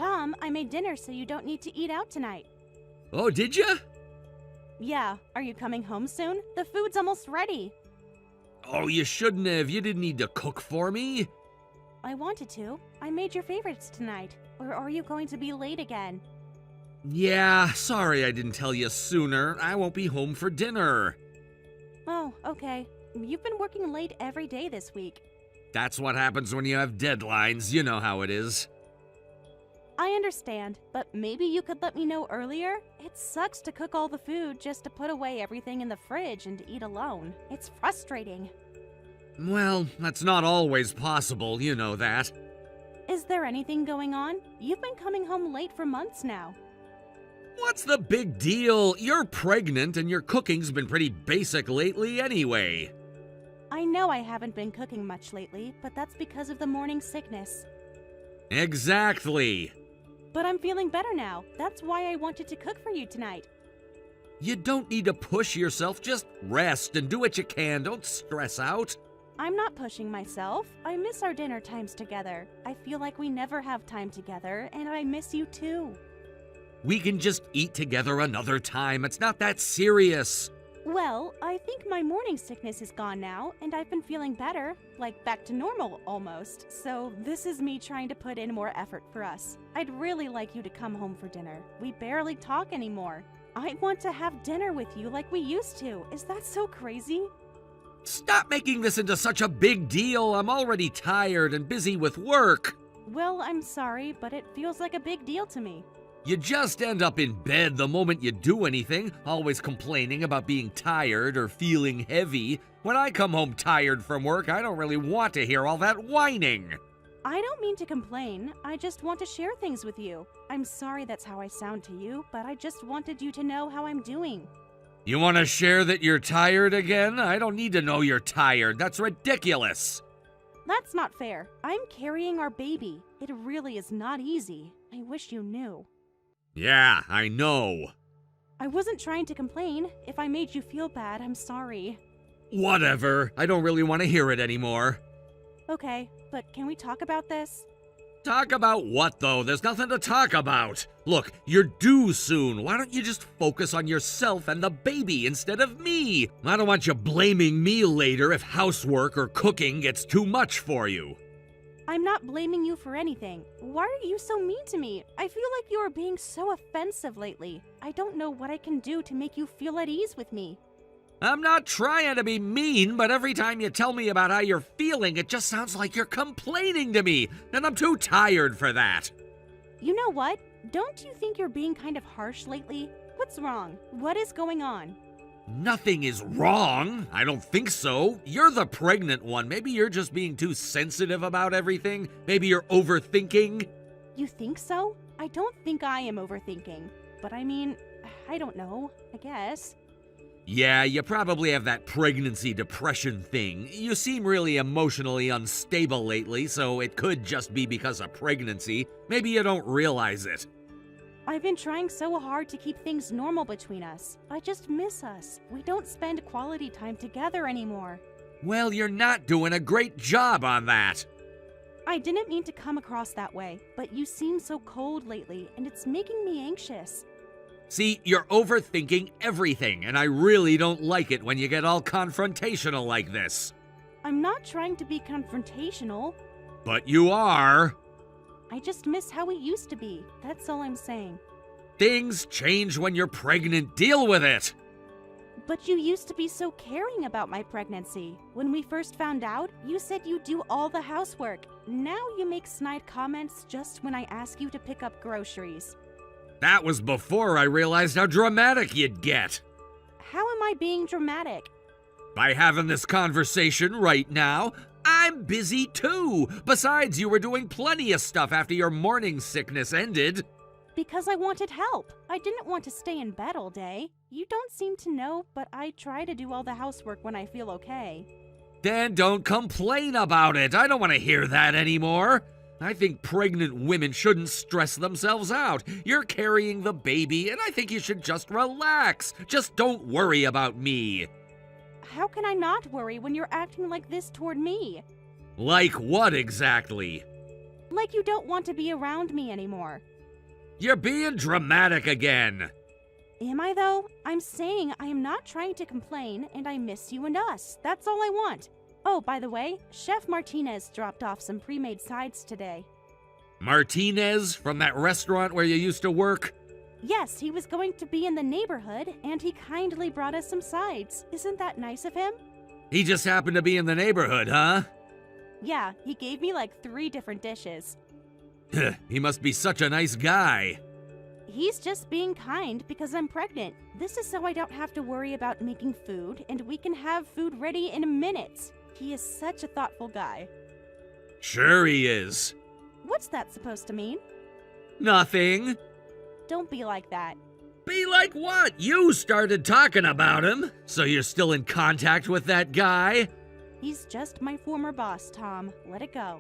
Tom, I made dinner so you don't need to eat out tonight. Oh, did ya? Yeah, are you coming home soon? The food's almost ready. Oh, you shouldn't have. You didn't need to cook for me. I wanted to. I made your favorites tonight. Or are you going to be late again? Yeah, sorry I didn't tell you sooner. I won't be home for dinner. Oh, okay. You've been working late every day this week. That's what happens when you have deadlines. You know how it is. I understand, but maybe you could let me know earlier? It sucks to cook all the food just to put away everything in the fridge and eat alone. It's frustrating. Well, that's not always possible, you know that. Is there anything going on? You've been coming home late for months now. What's the big deal? You're pregnant and your cooking's been pretty basic lately anyway. I know I haven't been cooking much lately, but that's because of the morning sickness. Exactly. But I'm feeling better now. That's why I wanted to cook for you tonight. You don't need to push yourself. Just rest and do what you can. Don't stress out. I'm not pushing myself. I miss our dinner times together. I feel like we never have time together, and I miss you too. We can just eat together another time. It's not that serious. Well, I think my morning sickness is gone now, and I've been feeling better, like back to normal almost. So this is me trying to put in more effort for us. I'd really like you to come home for dinner. We barely talk anymore. I want to have dinner with you like we used to. Is that so crazy? Stop making this into such a big deal. I'm already tired and busy with work. Well, I'm sorry, but it feels like a big deal to me. You just end up in bed the moment you do anything, always complaining about being tired or feeling heavy. When I come home tired from work, I don't really want to hear all that whining. I don't mean to complain. I just want to share things with you. I'm sorry that's how I sound to you, but I just wanted you to know how I'm doing. You want to share that you're tired again? I don't need to know you're tired. That's ridiculous. That's not fair. I'm carrying our baby. It really is not easy. I wish you knew. Yeah, I know. I wasn't trying to complain. If I made you feel bad, I'm sorry. Whatever. I don't really want to hear it anymore. Okay, but can we talk about this? Talk about what, though? There's nothing to talk about. Look, you're due soon. Why don't you just focus on yourself and the baby instead of me? I don't want you blaming me later if housework or cooking gets too much for you. I'm not blaming you for anything. Why are you so mean to me? I feel like you are being so offensive lately. I don't know what I can do to make you feel at ease with me. I'm not trying to be mean, but every time you tell me about how you're feeling, it just sounds like you're complaining to me, and I'm too tired for that. You know what? Don't you think you're being kind of harsh lately? What's wrong? What is going on? Nothing is wrong. I don't think so. You're the pregnant one. Maybe you're just being too sensitive about everything. Maybe you're overthinking. You think so? I don't think I am overthinking. But I mean, I don't know, I guess. Yeah, you probably have that pregnancy depression thing. You seem really emotionally unstable lately, so it could just be because of pregnancy. Maybe you don't realize it. I've been trying so hard to keep things normal between us. I just miss us. We don't spend quality time together anymore. Well, you're not doing a great job on that. I didn't mean to come across that way, but you seem so cold lately, and it's making me anxious. See, you're overthinking everything, and I really don't like it when you get all confrontational like this. I'm not trying to be confrontational. But you are. I just miss how we used to be. That's all I'm saying. Things change when you're pregnant. Deal with it. But you used to be so caring about my pregnancy. When we first found out, you said you'd do all the housework. Now you make snide comments just when I ask you to pick up groceries. That was before I realized how dramatic you'd get. How am I being dramatic? By having this conversation right now, I'm busy too. Besides, you were doing plenty of stuff after your morning sickness ended. Because I wanted help. I didn't want to stay in bed all day. You don't seem to know, but I try to do all the housework when I feel okay. Then don't complain about it. I don't want to hear that anymore. I think pregnant women shouldn't stress themselves out. You're carrying the baby, and I think you should just relax. Just don't worry about me. How can I not worry when you're acting like this toward me? Like what exactly? Like you don't want to be around me anymore. You're being dramatic again. Am I, though? I'm saying I am not trying to complain, and I miss you and us. That's all I want. Oh, by the way, Chef Martinez dropped off some pre-made sides today. Martinez, from that restaurant where you used to work? Yes, he was going to be in the neighborhood, and he kindly brought us some sides. Isn't that nice of him? He just happened to be in the neighborhood, huh? Yeah, he gave me like 3 different dishes. He must be such a nice guy. He's just being kind because I'm pregnant. This is so I don't have to worry about making food, and we can have food ready in minutes. He is such a thoughtful guy. Sure he is. What's that supposed to mean? Nothing. Don't be like that. Be like what? You started talking about him, so you're still in contact with that guy? He's just my former boss, Tom. Let it go.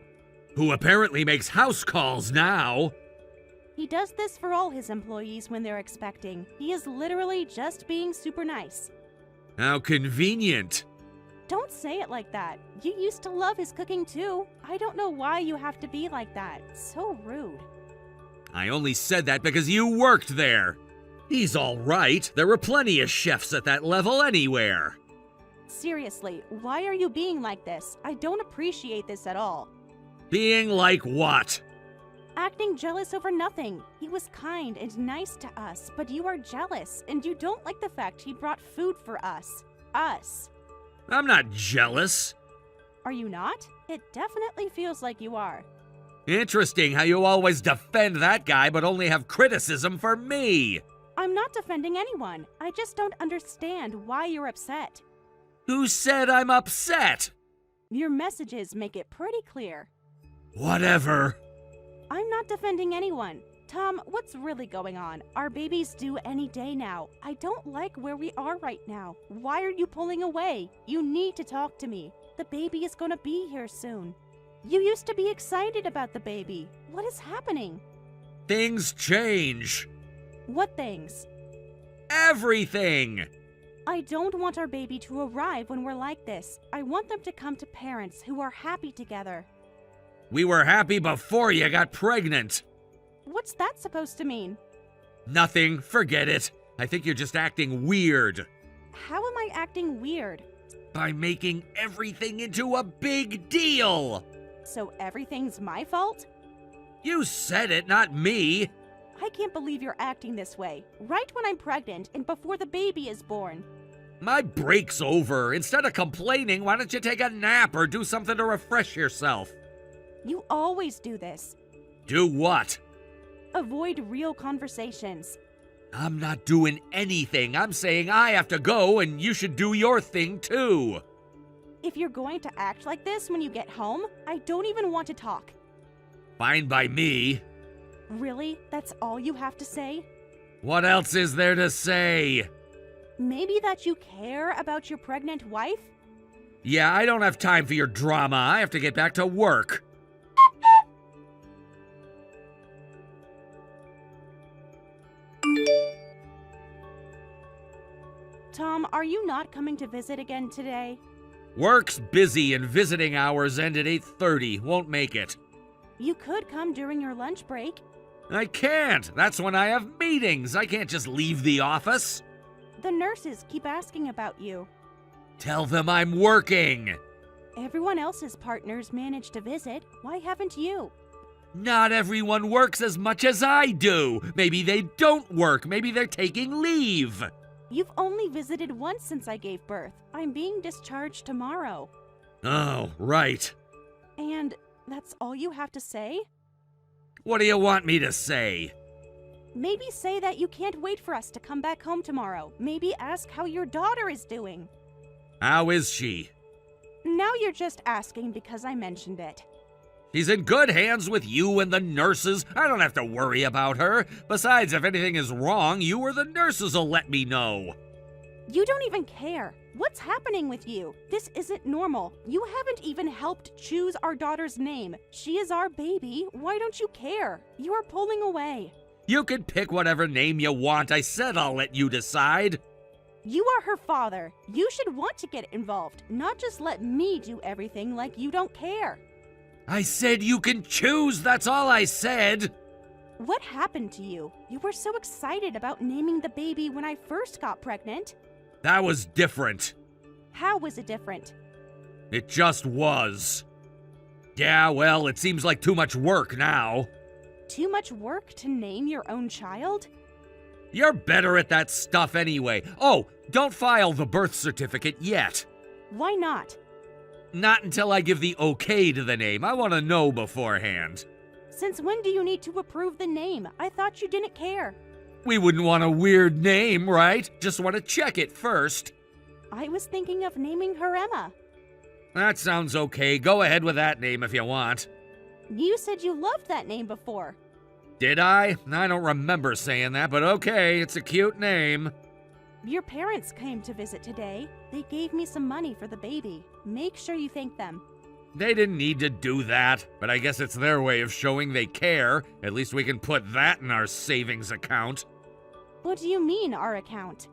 Who apparently makes house calls now. He does this for all his employees when they're expecting. He is literally just being super nice. How convenient. Don't say it like that. You used to love his cooking too. I don't know why you have to be like that. So rude. I only said that because you worked there. He's all right. There were plenty of chefs at that level anywhere. Seriously, why are you being like this? I don't appreciate this at all. Being like what? Acting jealous over nothing. He was kind and nice to us, but you are jealous, and you don't like the fact he brought food for us. Us. I'm not jealous. Are you not? It definitely feels like you are. Interesting how you always defend that guy but only have criticism for me. I'm not defending anyone. I just don't understand why you're upset. Who said I'm upset? Your messages make it pretty clear. Whatever. I'm not defending anyone. Tom, what's really going on? Our baby's due any day now. I don't like where we are right now. Why are you pulling away? You need to talk to me. The baby is gonna be here soon. You used to be excited about the baby. What is happening? Things change. What things? Everything. I don't want our baby to arrive when we're like this. I want them to come to parents who are happy together. We were happy before you got pregnant. What's that supposed to mean? Nothing. Forget it. I think you're just acting weird. How am I acting weird? By making everything into a big deal. So everything's my fault? You said it, not me. I can't believe you're acting this way, right when I'm pregnant and before the baby is born. My break's over. Instead of complaining, why don't you take a nap or do something to refresh yourself? You always do this. Do what? Avoid real conversations. I'm not doing anything. I'm saying I have to go and you should do your thing too. If you're going to act like this when you get home, I don't even want to talk. Fine by me. Really? That's all you have to say? What else is there to say? Maybe that you care about your pregnant wife? Yeah, I don't have time for your drama. I have to get back to work. Tom, are you not coming to visit again today? Work's busy and visiting hours end at 8:30. Won't make it. You could come during your lunch break. I can't. That's when I have meetings. I can't just leave the office. The nurses keep asking about you. Tell them I'm working. Everyone else's partners manage to visit. Why haven't you? Not everyone works as much as I do. Maybe they don't work. Maybe they're taking leave. You've only visited once since I gave birth. I'm being discharged tomorrow. Oh, right. And that's all you have to say? What do you want me to say? Maybe say that you can't wait for us to come back home tomorrow. Maybe ask how your daughter is doing. How is she? Now you're just asking because I mentioned it. She's in good hands with you and the nurses. I don't have to worry about her. Besides, if anything is wrong, you or the nurses will let me know. You don't even care. What's happening with you? This isn't normal. You haven't even helped choose our daughter's name. She is our baby. Why don't you care? You are pulling away. You can pick whatever name you want. I said I'll let you decide. You are her father. You should want to get involved, not just let me do everything like you don't care. I said you can choose. That's all I said. What happened to you? You were so excited about naming the baby when I first got pregnant. That was different. How was it different? It just was. Yeah, well, it seems like too much work now. Too much work to name your own child? You're better at that stuff anyway. Oh, don't file the birth certificate yet. Why not? Not until I give the okay to the name. I want to know beforehand. Since when do you need to approve the name? I thought you didn't care. We wouldn't want a weird name, right? Just want to check it first. I was thinking of naming her Emma. That sounds okay. Go ahead with that name if you want. You said you loved that name before. Did I? I don't remember saying that, but okay, it's a cute name. Your parents came to visit today. They gave me some money for the baby. Make sure you thank them. They didn't need to do that, but I guess it's their way of showing they care. At least we can put that in our savings account. What do you mean, our account?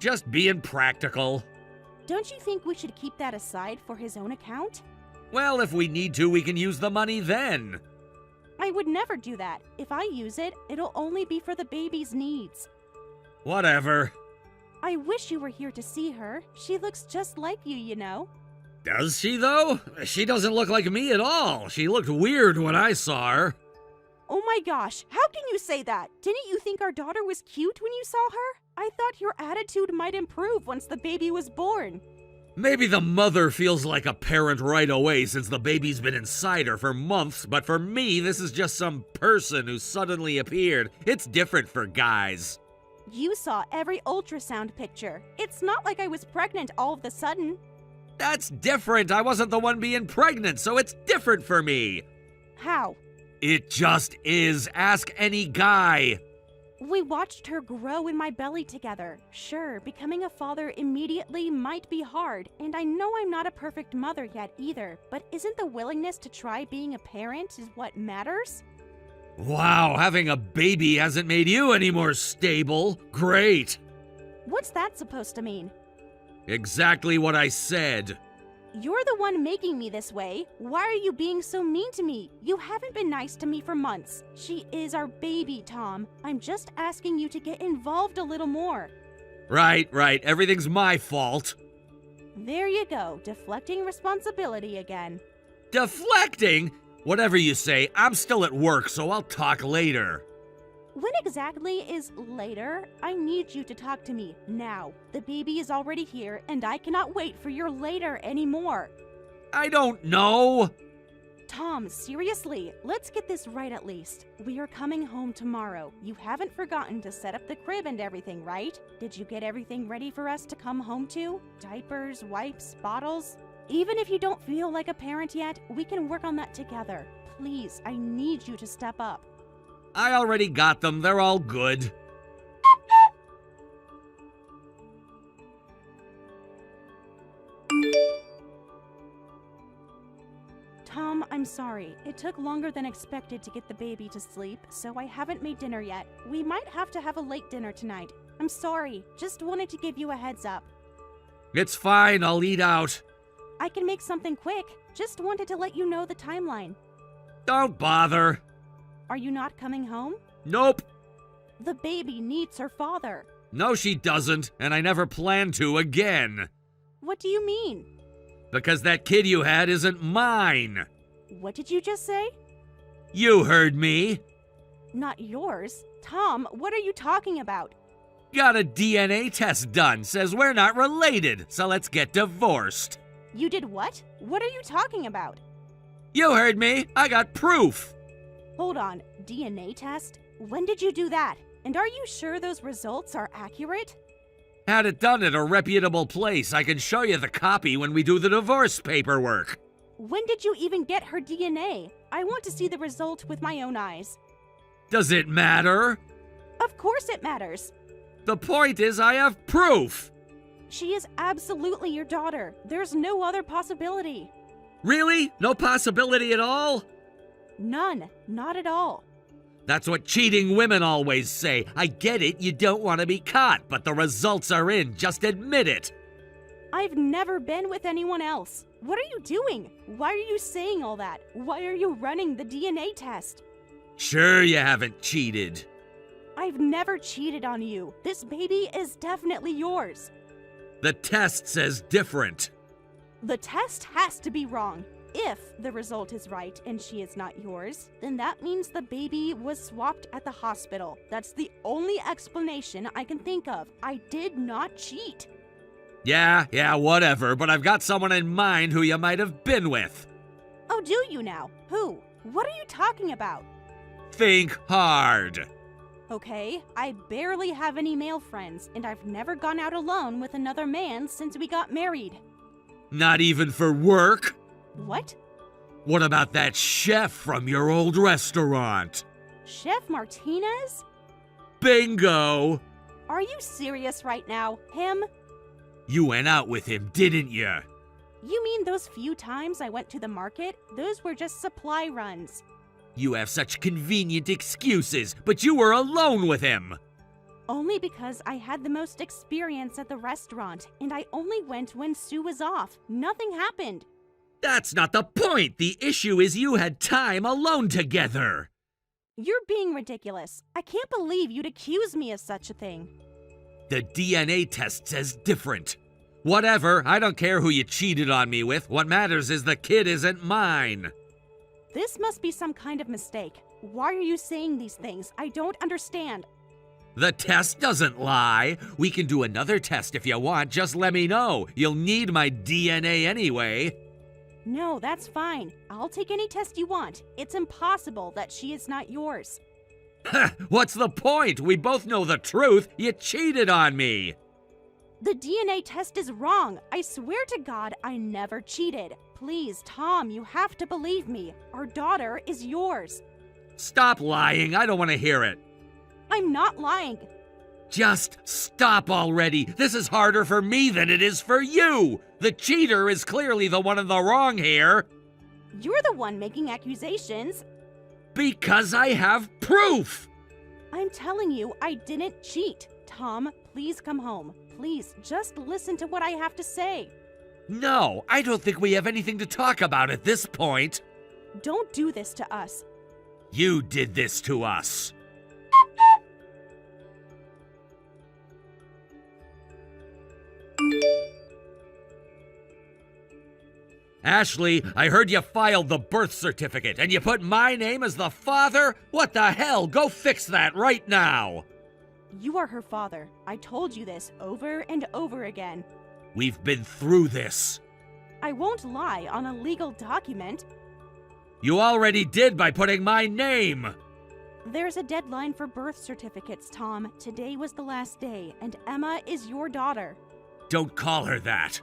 Just being practical. Don't you think we should keep that aside for his own account? Well, if we need to, we can use the money then. I would never do that. If I use it, it'll only be for the baby's needs. Whatever. I wish you were here to see her. She looks just like you, you know. Does she, though? She doesn't look like me at all. She looked weird when I saw her. Oh my gosh, how can you say that? Didn't you think our daughter was cute when you saw her? I thought your attitude might improve once the baby was born. Maybe the mother feels like a parent right away since the baby's been inside her for months, but for me, this is just some person who suddenly appeared. It's different for guys. You saw every ultrasound picture. It's not like I was pregnant all of a sudden. That's different. I wasn't the one being pregnant, so it's different for me. How? It just is. Ask any guy. We watched her grow in my belly together. Sure, becoming a father immediately might be hard, and I know I'm not a perfect mother yet either, but isn't the willingness to try being a parent is what matters? Wow, having a baby hasn't made you any more stable. Great. What's that supposed to mean? Exactly what I said. You're the one making me this way. Why are you being so mean to me? You haven't been nice to me for months. She is our baby, Tom. I'm just asking you to get involved a little more. Right. Everything's my fault. There you go, deflecting responsibility again. Deflecting? Whatever you say, I'm still at work, so I'll talk later. When exactly is later? I need you to talk to me now. The baby is already here, and I cannot wait for your later anymore. I don't know. Tom, seriously, let's get this right at least. We are coming home tomorrow. You haven't forgotten to set up the crib and everything, right? Did you get everything ready for us to come home to? Diapers, wipes, bottles? Even if you don't feel like a parent yet, we can work on that together. Please, I need you to step up. I already got them. They're all good. Tom, I'm sorry. It took longer than expected to get the baby to sleep, so I haven't made dinner yet. We might have to have a late dinner tonight. I'm sorry. Just wanted to give you a heads up. It's fine. I'll eat out. I can make something quick. Just wanted to let you know the timeline. Don't bother. Are you not coming home? Nope. The baby needs her father. No, she doesn't, and I never plan to again. What do you mean? Because that kid you had isn't mine. What did you just say? You heard me. Not yours. Tom, what are you talking about? Got a DNA test done. Says we're not related, so let's get divorced. You did what? What are you talking about? You heard me. I got proof. Hold on, DNA test? When did you do that? And are you sure those results are accurate? Had it done at a reputable place. I can show you the copy when we do the divorce paperwork. When did you even get her DNA? I want to see the result with my own eyes. Does it matter? Of course it matters. The point is I have proof. She is absolutely your daughter. There's no other possibility. Really? No possibility at all? None. Not at all. That's what cheating women always say. I get it, you don't want to be caught, but the results are in. Just admit it. I've never been with anyone else. What are you doing? Why are you saying all that? Why are you running the DNA test? Sure you haven't cheated. I've never cheated on you. This baby is definitely yours. The test says different. The test has to be wrong. If the result is right and she is not yours, then that means the baby was swapped at the hospital. That's the only explanation I can think of. I did not cheat. Yeah, whatever, but I've got someone in mind who you might have been with. Oh, do you now? Who? What are you talking about? Think hard. Okay, I barely have any male friends, and I've never gone out alone with another man since we got married. Not even for work? What? What about that chef from your old restaurant? Chef Martinez? Bingo! Are you serious right now? Him? You went out with him, didn't you? You mean those few times I went to the market? Those were just supply runs. You have such convenient excuses, but you were alone with him. Only because I had the most experience at the restaurant, and I only went when Sue was off. Nothing happened. That's not the point. The issue is you had time alone together. You're being ridiculous. I can't believe you'd accuse me of such a thing. The DNA test says different. Whatever, I don't care who you cheated on me with. What matters is the kid isn't mine. This must be some kind of mistake. Why are you saying these things? I don't understand. The test doesn't lie. We can do another test if you want. Just let me know. You'll need my DNA anyway. No, that's fine. I'll take any test you want. It's impossible that she is not yours. What's the point? We both know the truth. You cheated on me. The DNA test is wrong. I swear to God, I never cheated. Please, Tom, you have to believe me. Our daughter is yours. Stop lying. I don't want to hear it. I'm not lying. Just stop already. This is harder for me than it is for you. The cheater is clearly the one in the wrong here. You're the one making accusations. Because I have proof. I'm telling you, I didn't cheat. Tom, please come home. Please, just listen to what I have to say. No, I don't think we have anything to talk about at this point. Don't do this to us. You did this to us. Ashley, I heard you filed the birth certificate and you put my name as the father? What the hell? Go fix that right now! You are her father. I told you this over and over again. We've been through this. I won't lie on a legal document. You already did by putting my name! There's a deadline for birth certificates, Tom. Today was the last day, and Emma is your daughter. Don't call her that.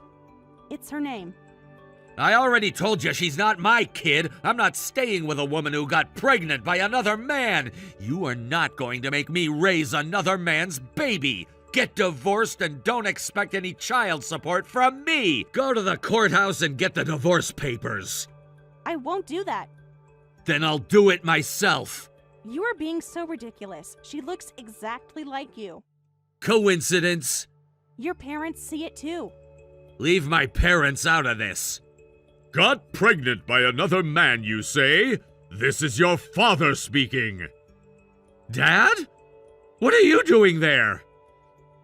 It's her name. I already told you she's not my kid. I'm not staying with a woman who got pregnant by another man. You are not going to make me raise another man's baby. Get divorced and don't expect any child support from me. Go to the courthouse and get the divorce papers. I won't do that. Then I'll do it myself. You are being so ridiculous. She looks exactly like you. Coincidence? Your parents see it too. Leave my parents out of this. Got pregnant by another man, you say? This is your father speaking. Dad? What are you doing there?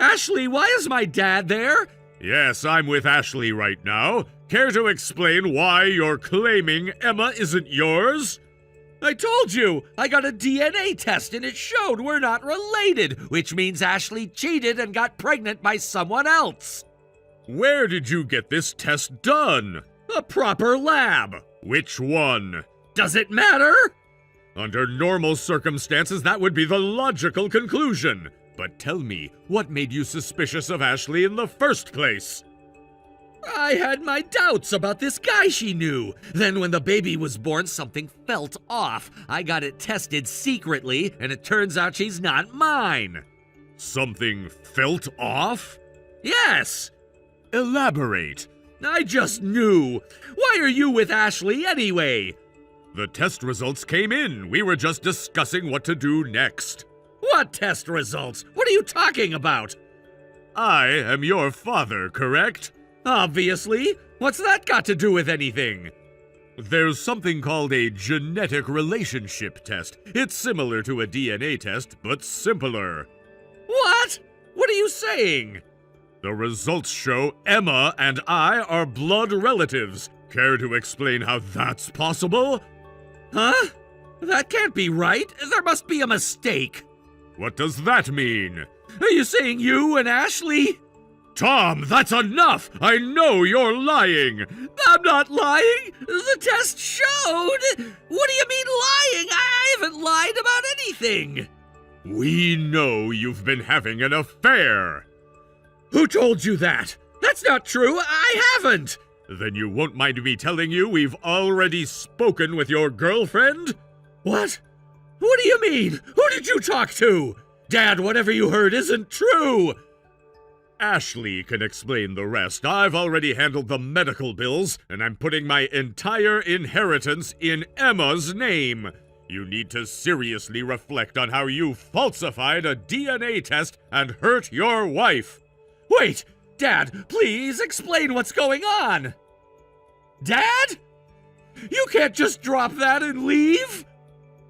Ashley, why is my dad there? Yes, I'm with Ashley right now. Care to explain why you're claiming Emma isn't yours? I told you! I got a DNA test and it showed we're not related, which means Ashley cheated and got pregnant by someone else. Where did you get this test done? A proper lab. Which one? Does it matter? Under normal circumstances, that would be the logical conclusion. But tell me, what made you suspicious of Ashley in the first place? I had my doubts about this guy she knew. Then when the baby was born, something felt off. I got it tested secretly, and it turns out she's not mine. Something felt off? Yes. Elaborate. I just knew. Why are you with Ashley anyway? The test results came in. We were just discussing what to do next. What test results? What are you talking about? I am your father, correct? Obviously. What's that got to do with anything? There's something called a genetic relationship test. It's similar to a DNA test, but simpler. What? What are you saying? The results show Emma and I are blood relatives. Care to explain how that's possible? Huh? That can't be right. There must be a mistake. What does that mean? Are you saying you and Ashley? Tom, that's enough! I know you're lying! I'm not lying! The test showed! What do you mean lying? I haven't lied about anything! We know you've been having an affair! Who told you that? That's not true! I haven't! Then you won't mind me telling you we've already spoken with your girlfriend? What? What do you mean? Who did you talk to? Dad, whatever you heard isn't true! Ashley can explain the rest. I've already handled the medical bills, and I'm putting my entire inheritance in Emma's name. You need to seriously reflect on how you falsified a DNA test and hurt your wife. Wait! Dad, please explain what's going on! Dad? You can't just drop that and leave!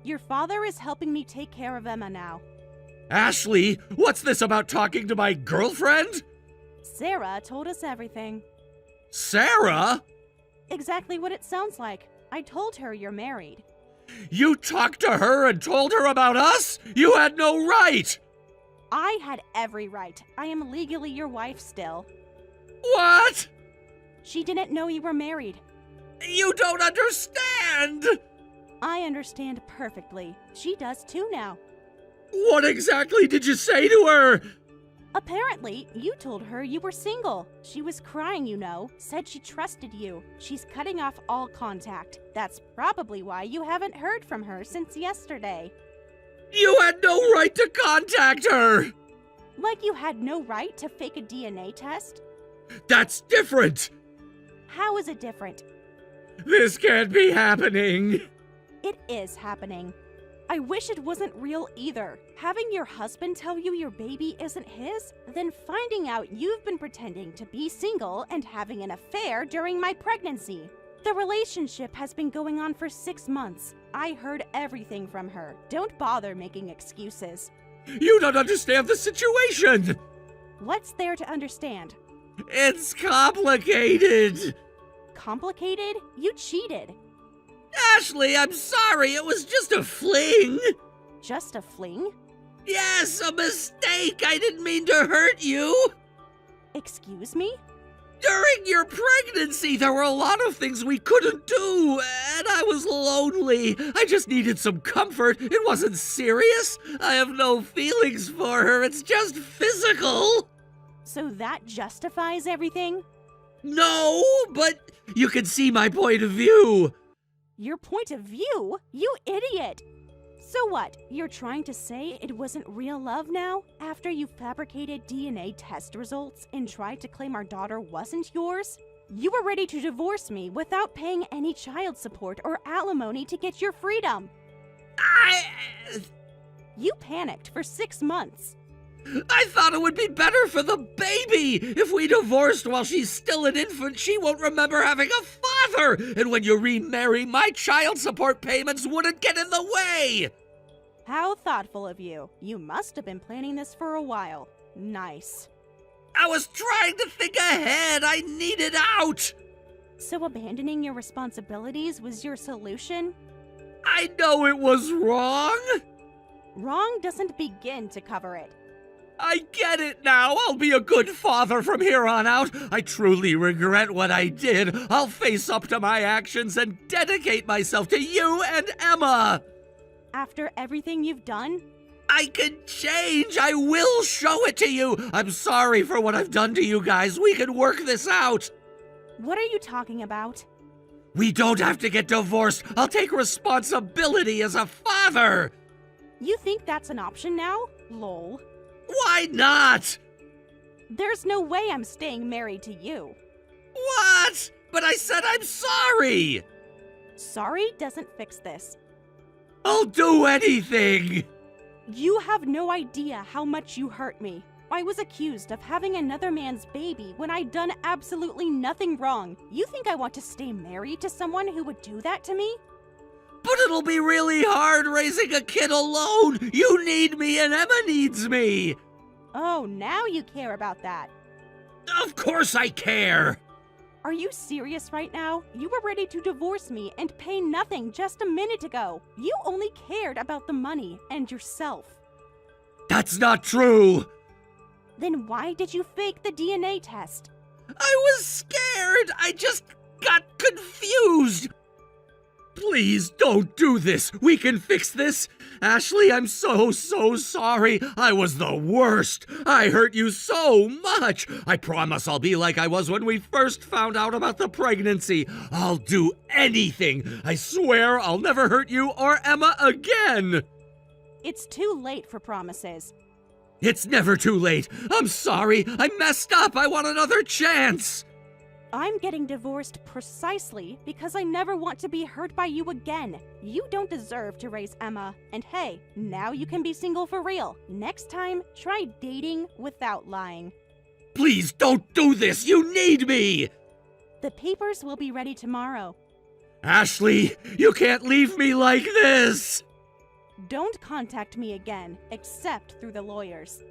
Your father is helping me take care of Emma now. Ashley, what's this about talking to my girlfriend? Sarah told us everything. Sarah? Exactly what it sounds like. I told her you're married. You talked to her and told her about us? You had no right! I had every right. I am legally your wife still. What? She didn't know you were married. You don't understand! I understand perfectly. She does too now. What exactly did you say to her? Apparently, you told her you were single. She was crying, you know, said she trusted you. She's cutting off all contact. That's probably why you haven't heard from her since yesterday. You had no right to contact her! Like you had no right to fake a DNA test? That's different! How is it different? This can't be happening! It is happening. I wish it wasn't real either. Having your husband tell you your baby isn't his, then finding out you've been pretending to be single and having an affair during my pregnancy. The relationship has been going on for 6 months. I heard everything from her. Don't bother making excuses. You don't understand the situation! What's there to understand? It's complicated! Complicated? You cheated. Ashley, I'm sorry, it was just a fling! Just a fling? Yes, a mistake! I didn't mean to hurt you! Excuse me? During your pregnancy, there were a lot of things we couldn't do, and I was lonely. I just needed some comfort. It wasn't serious. I have no feelings for her. It's just physical. So that justifies everything? No, but you can see my point of view. Your point of view? You idiot! So what, you're trying to say it wasn't real love now? After you fabricated DNA test results and tried to claim our daughter wasn't yours? You were ready to divorce me without paying any child support or alimony to get your freedom. You panicked for 6 months. I thought it would be better for the baby. If we divorced while she's still an infant, she won't remember having a father. And when you remarry, my child support payments wouldn't get in the way. How thoughtful of you. You must have been planning this for a while. Nice. I was trying to think ahead. I needed out. So abandoning your responsibilities was your solution? I know it was wrong. Wrong doesn't begin to cover it. I get it now. I'll be a good father from here on out. I truly regret what I did. I'll face up to my actions and dedicate myself to you and Emma. After everything you've done? I can change. I will show it to you. I'm sorry for what I've done to you guys. We can work this out. What are you talking about? We don't have to get divorced. I'll take responsibility as a father. You think that's an option now? Lol. Why not? There's no way I'm staying married to you. What? But I said I'm sorry. Sorry doesn't fix this. I'll do anything. You have no idea how much you hurt me. I was accused of having another man's baby when I'd done absolutely nothing wrong. You think I want to stay married to someone who would do that to me? But it'll be really hard raising a kid alone. You need me and Emma needs me. Oh, now you care about that. Of course I care. Are you serious right now? You were ready to divorce me and pay nothing just a minute ago. You only cared about the money and yourself. That's not true. Then why did you fake the DNA test? I was scared. I just got confused. Please don't do this. We can fix this. Ashley, I'm so sorry. I was the worst. I hurt you so much. I promise I'll be like I was when we first found out about the pregnancy. I'll do anything. I swear I'll never hurt you or Emma again. It's too late for promises. It's never too late. I'm sorry. I messed up. I want another chance. I'm getting divorced precisely because I never want to be hurt by you again. You don't deserve to raise Emma. And hey, now you can be single for real. Next time, try dating without lying. Please don't do this. You need me. The papers will be ready tomorrow. Ashley, you can't leave me like this. Don't contact me again, except through the lawyers.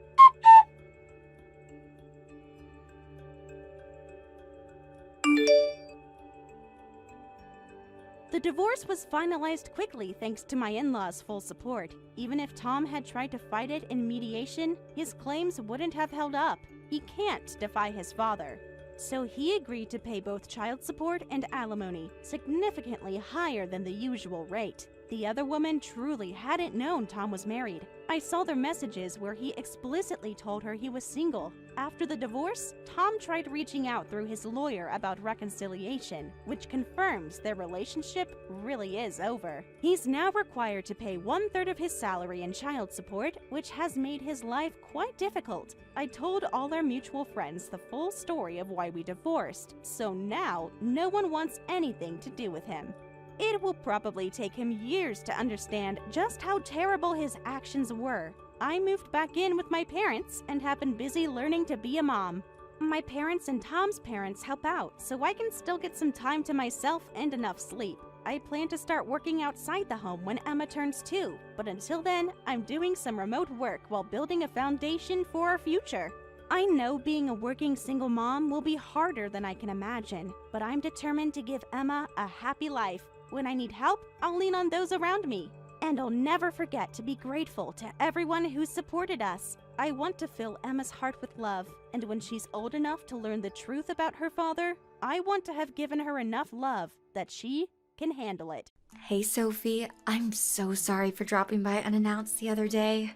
The divorce was finalized quickly thanks to my in-laws' full support. Even if Tom had tried to fight it in mediation, his claims wouldn't have held up. He can't defy his father. So he agreed to pay both child support and alimony, significantly higher than the usual rate. The other woman truly hadn't known Tom was married. I saw their messages where he explicitly told her he was single. After the divorce, Tom tried reaching out through his lawyer about reconciliation, which confirms their relationship really is over. He's now required to pay 1/3 of his salary in child support, which has made his life quite difficult. I told all our mutual friends the full story of why we divorced, so now no one wants anything to do with him. It will probably take him years to understand just how terrible his actions were. I moved back in with my parents and have been busy learning to be a mom. My parents and Tom's parents help out, so I can still get some time to myself and enough sleep. I plan to start working outside the home when Emma turns 2, but until then, I'm doing some remote work while building a foundation for our future. I know being a working single mom will be harder than I can imagine, but I'm determined to give Emma a happy life. When I need help, I'll lean on those around me. And I'll never forget to be grateful to everyone who supported us. I want to fill Emma's heart with love, and when she's old enough to learn the truth about her father, I want to have given her enough love that she can handle it. Hey Sophie, I'm so sorry for dropping by unannounced the other day.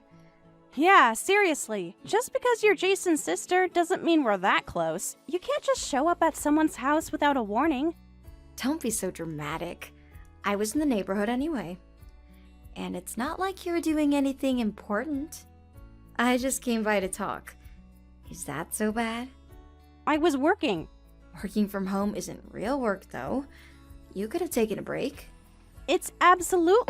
Yeah, seriously. Just because you're Jason's sister doesn't mean we're that close. You can't just show up at someone's house without a warning. Don't be so dramatic. I was in the neighborhood anyway. And it's not like you were doing anything important. I just came by to talk. Is that so bad? I was working. Working from home isn't real work, though. You could have taken a break. It's absolute.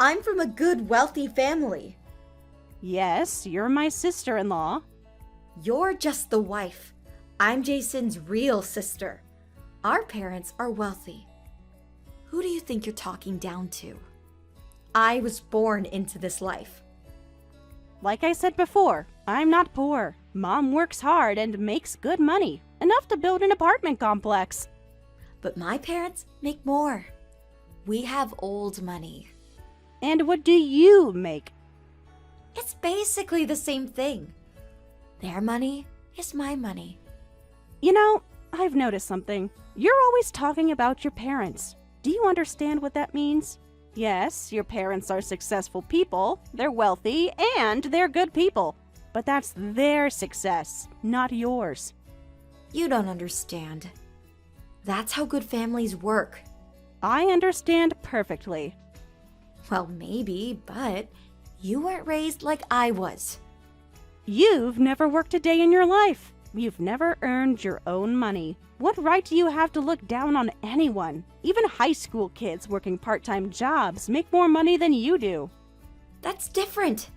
I'm from a good, wealthy family. Yes, you're my sister-in-law. You're just the wife. I'm Jason's real sister. Our parents are wealthy. Who do you think you're talking down to? I was born into this life. Like I said before, I'm not poor. Mom works hard and makes good money, enough to build an apartment complex. But my parents make more. We have old money. And what do you make? It's basically the same thing. Their money is my money. You know, I've noticed something. You're always talking about your parents. Do you understand what that means? Yes, your parents are successful people, they're wealthy, and they're good people. But that's their success, not yours. You don't understand. That's how good families work. I understand perfectly. Well, maybe, but you weren't raised like I was. You've never worked a day in your life. You've never earned your own money. What right do you have to look down on anyone? Even high school kids working part-time jobs make more money than you do. That's different.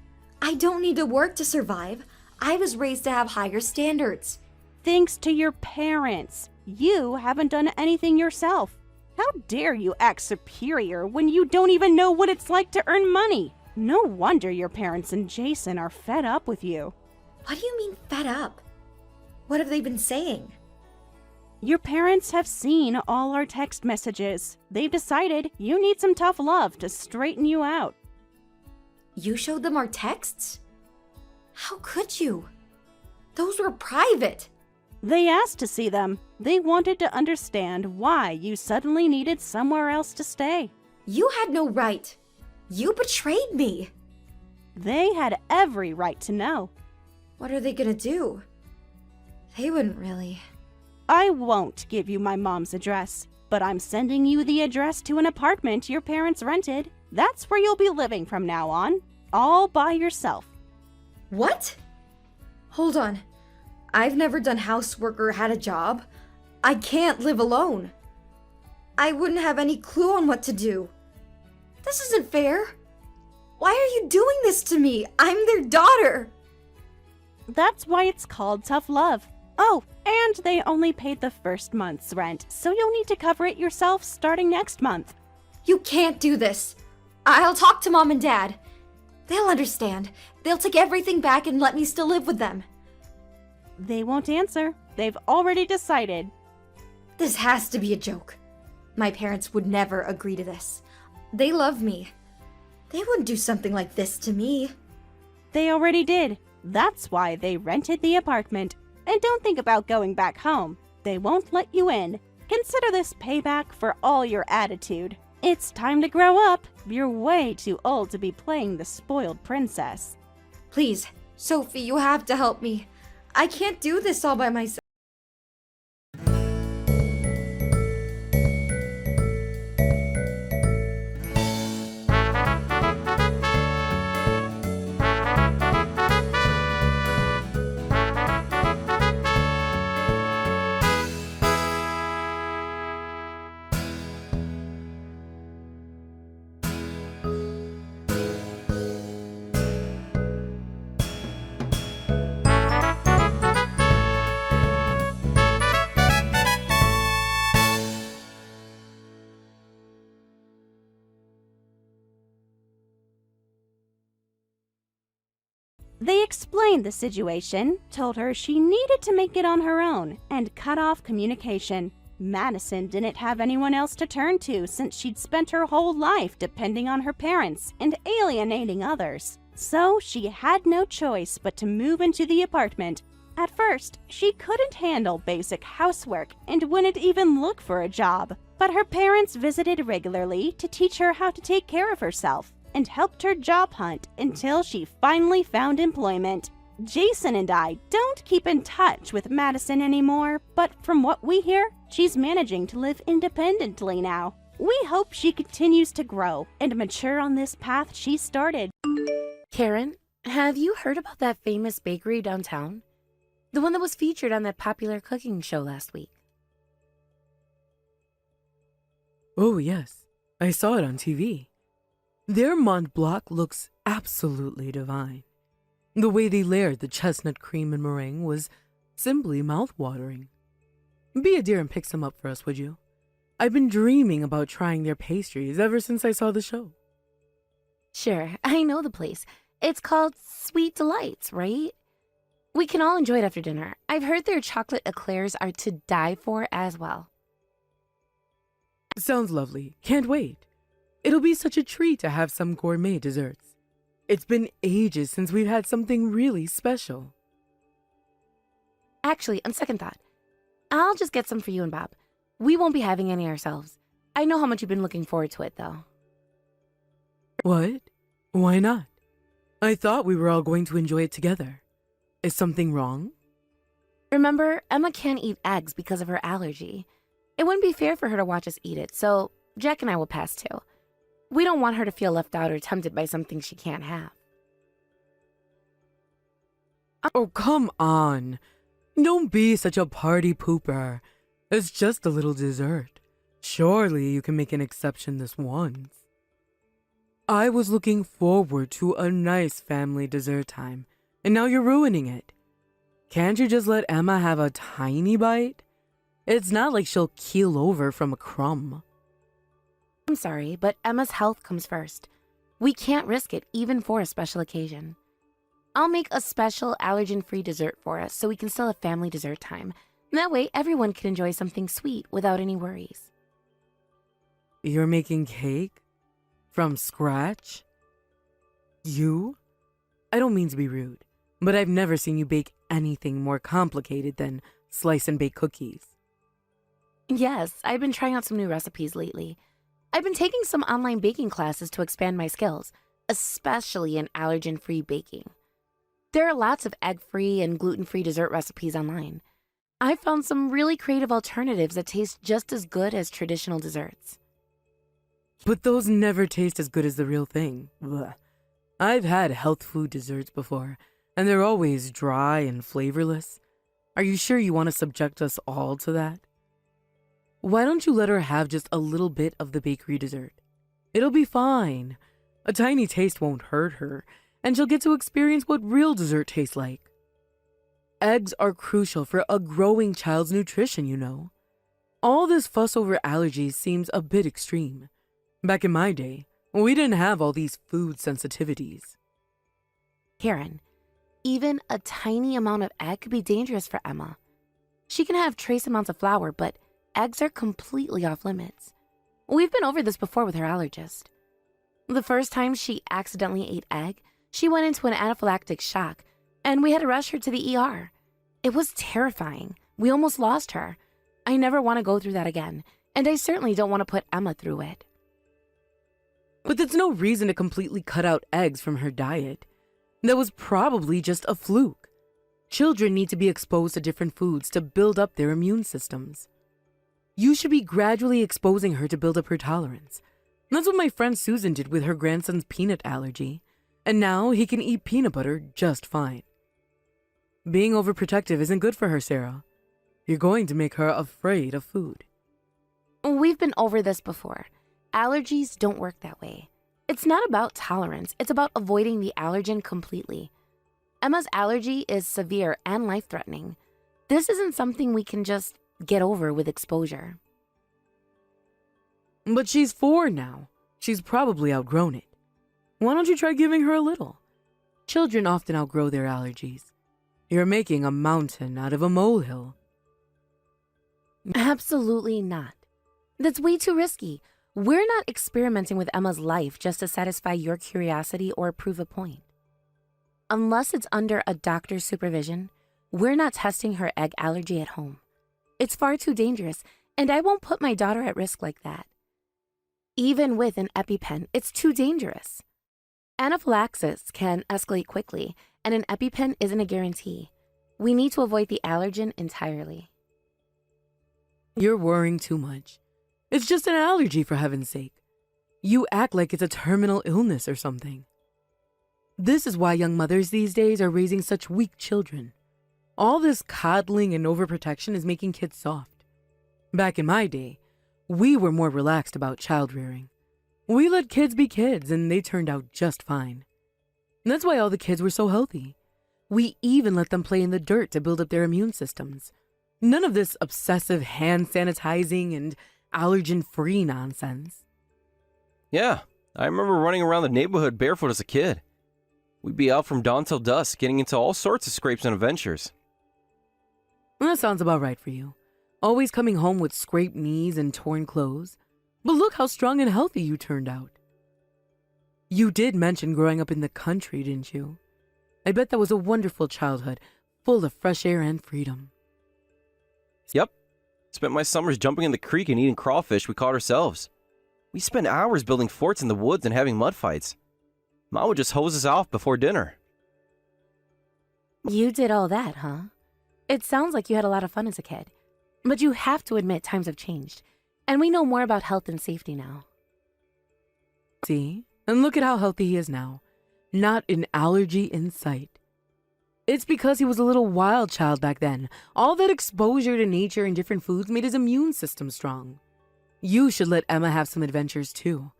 I don't need to work to survive. I was raised to have higher standards. Thanks to your parents. You haven't done anything yourself. How dare you act superior when you don't even know what it's like to earn money? No wonder your parents and Jason are fed up with you. What do you mean fed up? What have they been saying? Your parents have seen all our text messages. They've decided you need some tough love to straighten you out. You showed them our texts? How could you? Those were private. They asked to see them. They wanted to understand why you suddenly needed somewhere else to stay. You had no right. You betrayed me. They had every right to know. What are they gonna do? They wouldn't really. I won't give you my mom's address, but I'm sending you the address to an apartment your parents rented. That's where you'll be living from now on, all by yourself. What? Hold on. I've never done housework or had a job. I can't live alone. I wouldn't have any clue on what to do. This isn't fair. Why are you doing this to me? I'm their daughter. That's why it's called tough love. Oh, and they only paid the first month's rent, so you'll need to cover it yourself starting next month. You can't do this. I'll talk to Mom and Dad. They'll understand. They'll take everything back and let me still live with them. They won't answer. They've already decided. This has to be a joke. My parents would never agree to this. They love me. They wouldn't do something like this to me. They already did. That's why they rented the apartment. And don't think about going back home. They won't let you in. Consider this payback for all your attitude. It's time to grow up. You're way too old to be playing the spoiled princess. Please, Sophie, you have to help me. I can't do this all by myself. They explained the situation, told her she needed to make it on her own, and cut off communication. Madison didn't have anyone else to turn to since she'd spent her whole life depending on her parents and alienating others. So she had no choice but to move into the apartment. At first, she couldn't handle basic housework and wouldn't even look for a job. But her parents visited regularly to teach her how to take care of herself and helped her job hunt until she finally found employment. Jason and I don't keep in touch with Madison anymore, but from what we hear, she's managing to live independently now. We hope she continues to grow and mature on this path she started. Karen, have you heard about that famous bakery downtown? The one that was featured on that popular cooking show last week. Oh, yes. I saw it on TV. Their Mont Blanc looks absolutely divine. The way they layered the chestnut cream and meringue was simply mouth-watering. Be a dear and pick some up for us, would you? I've been dreaming about trying their pastries ever since I saw the show. Sure, I know the place. It's called Sweet Delights, right? We can all enjoy it after dinner. I've heard their chocolate eclairs are to die for as well. Sounds lovely. Can't wait. It'll be such a treat to have some gourmet desserts. It's been ages since we've had something really special. Actually, on second thought, I'll just get some for you and Bob. We won't be having any ourselves. I know how much you've been looking forward to it, though. What? Why not? I thought we were all going to enjoy it together. Is something wrong? Remember, Emma can't eat eggs because of her allergy. It wouldn't be fair for her to watch us eat it, so Jack and I will pass too. We don't want her to feel left out or tempted by something she can't have. Oh, come on. Don't be such a party pooper. It's just a little dessert. Surely you can make an exception this once. I was looking forward to a nice family dessert time, and now you're ruining it. Can't you just let Emma have a tiny bite? It's not like she'll keel over from a crumb. I'm sorry, but Emma's health comes first. We can't risk it even for a special occasion. I'll make a special allergen-free dessert for us so we can still have family dessert time. That way, everyone can enjoy something sweet without any worries. You're making cake? From scratch? You? I don't mean to be rude, but I've never seen you bake anything more complicated than slice and bake cookies. Yes, I've been trying out some new recipes lately. I've been taking some online baking classes to expand my skills, especially in allergen-free baking. There are lots of egg-free and gluten-free dessert recipes online. I found some really creative alternatives that taste just as good as traditional desserts. But those never taste as good as the real thing. Blech. I've had health food desserts before, and they're always dry and flavorless. Are you sure you want to subject us all to that? Why don't you let her have just a little bit of the bakery dessert? It'll be fine. A tiny taste won't hurt her, and she'll get to experience what real dessert tastes like. Eggs are crucial for a growing child's nutrition, you know. All this fuss over allergies seems a bit extreme. Back in my day, we didn't have all these food sensitivities. Karen, even a tiny amount of egg could be dangerous for Emma. She can have trace amounts of flour, but eggs are completely off limits. We've been over this before with her allergist. The first time she accidentally ate egg, she went into an anaphylactic shock, and we had to rush her to the ER. It was terrifying. We almost lost her. I never want to go through that again, and I certainly don't want to put Emma through it. But that's no reason to completely cut out eggs from her diet. That was probably just a fluke. Children need to be exposed to different foods to build up their immune systems. You should be gradually exposing her to build up her tolerance. That's what my friend Susan did with her grandson's peanut allergy, and now he can eat peanut butter just fine. Being overprotective isn't good for her, Sarah. You're going to make her afraid of food. We've been over this before. Allergies don't work that way. It's not about tolerance, it's about avoiding the allergen completely. Emma's allergy is severe and life-threatening. This isn't something we can just get over with exposure. But she's 4 now. She's probably outgrown it. Why don't you try giving her a little? Children often outgrow their allergies. You're making a mountain out of a molehill. Absolutely not. That's way too risky. We're not experimenting with Emma's life just to satisfy your curiosity or prove a point. Unless it's under a doctor's supervision, we're not testing her egg allergy at home. It's far too dangerous, and I won't put my daughter at risk like that. Even with an EpiPen, it's too dangerous. Anaphylaxis can escalate quickly, and an EpiPen isn't a guarantee. We need to avoid the allergen entirely. You're worrying too much. It's just an allergy, for heaven's sake. You act like it's a terminal illness or something. This is why young mothers these days are raising such weak children. All this coddling and overprotection is making kids soft. Back in my day, we were more relaxed about child rearing. We let kids be kids, and they turned out just fine. That's why all the kids were so healthy. We even let them play in the dirt to build up their immune systems. None of this obsessive hand sanitizing and allergen-free nonsense. Yeah, I remember running around the neighborhood barefoot as a kid. We'd be out from dawn till dusk, getting into all sorts of scrapes and adventures. That sounds about right for you. Always coming home with scraped knees and torn clothes. But look how strong and healthy you turned out. You did mention growing up in the country, didn't you? I bet that was a wonderful childhood, full of fresh air and freedom. Yep. Spent my summers jumping in the creek and eating crawfish we caught ourselves. We spent hours building forts in the woods and having mud fights. Mom would just hose us off before dinner. You did all that, huh? It sounds like you had a lot of fun as a kid. But you have to admit times have changed, and we know more about health and safety now. See? And look at how healthy he is now. Not an allergy in sight. It's because he was a little wild child back then. All that exposure to nature and different foods made his immune system strong. You should let Emma have some adventures too.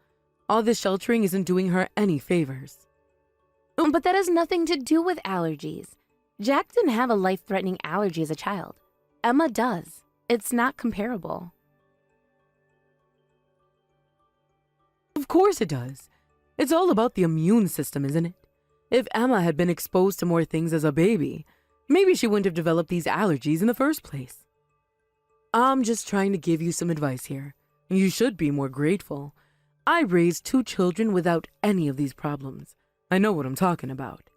All this sheltering isn't doing her any favors. But that has nothing to do with allergies. Jack didn't have a life-threatening allergy as a child. Emma does. It's not comparable. Of course it does. It's all about the immune system, isn't it? If Emma had been exposed to more things as a baby, maybe she wouldn't have developed these allergies in the first place. I'm just trying to give you some advice here. You should be more grateful. I raised 2 children without any of these problems. I know what I'm talking about.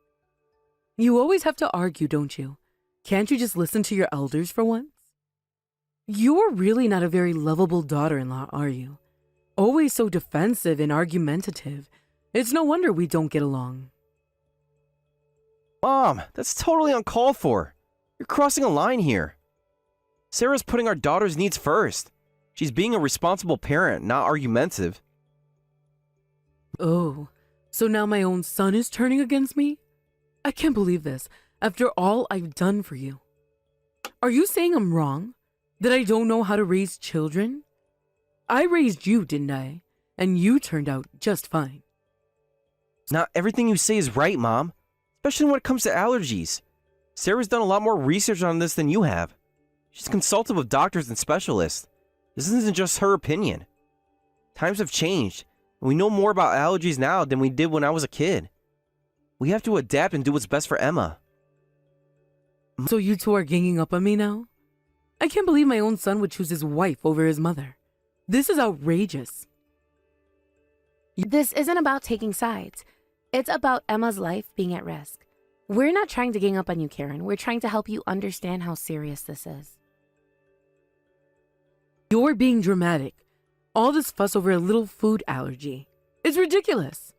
You always have to argue, don't you? Can't you just listen to your elders for once? You're really not a very lovable daughter-in-law, are you? Always so defensive and argumentative. It's no wonder we don't get along. Mom, that's totally uncalled for. You're crossing a line here. Sarah's putting our daughter's needs first. She's being a responsible parent, not argumentative. Oh, so now my own son is turning against me? I can't believe this, after all I've done for you. Are you saying I'm wrong? That I don't know how to raise children? I raised you, didn't I? And you turned out just fine. Not everything you say is right, Mom. Especially when it comes to allergies. Sarah's done a lot more research on this than you have. She's consulted with doctors and specialists. This isn't just her opinion. Times have changed, and we know more about allergies now than we did when I was a kid. We have to adapt and do what's best for Emma. So you two are ganging up on me now? I can't believe my own son would choose his wife over his mother. This is outrageous. This isn't about taking sides. It's about Emma's life being at risk. We're not trying to gang up on you, Karen. We're trying to help you understand how serious this is. You're being dramatic. All this fuss over a little food allergy. It's ridiculous.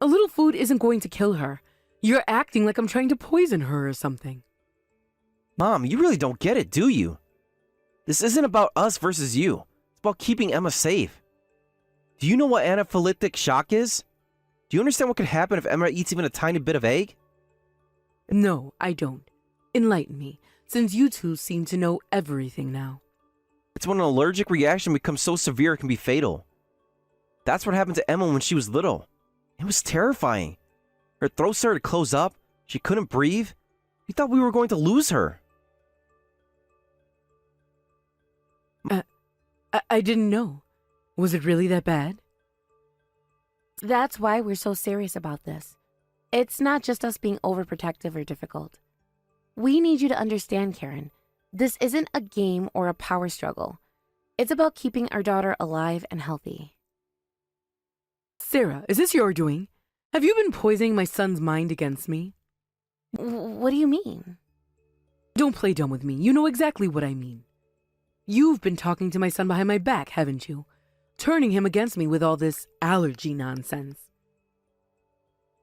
A little food isn't going to kill her. You're acting like I'm trying to poison her or something. Mom, you really don't get it, do you? This isn't about us versus you. It's about keeping Emma safe. Do you know what anaphylactic shock is? Do you understand what could happen if Emma eats even a tiny bit of egg? No, I don't. Enlighten me, since you two seem to know everything now. It's when an allergic reaction becomes so severe it can be fatal. That's what happened to Emma when she was little. It was terrifying. Her throat started to close up. She couldn't breathe. We thought we were going to lose her. I didn't know. Was it really that bad? That's why we're so serious about this. It's not just us being overprotective or difficult. We need you to understand, Karen. This isn't a game or a power struggle. It's about keeping our daughter alive and healthy. Sarah, is this your doing? Have you been poisoning my son's mind against me? What do you mean? Don't play dumb with me. You know exactly what I mean. You've been talking to my son behind my back, haven't you? Turning him against me with all this allergy nonsense.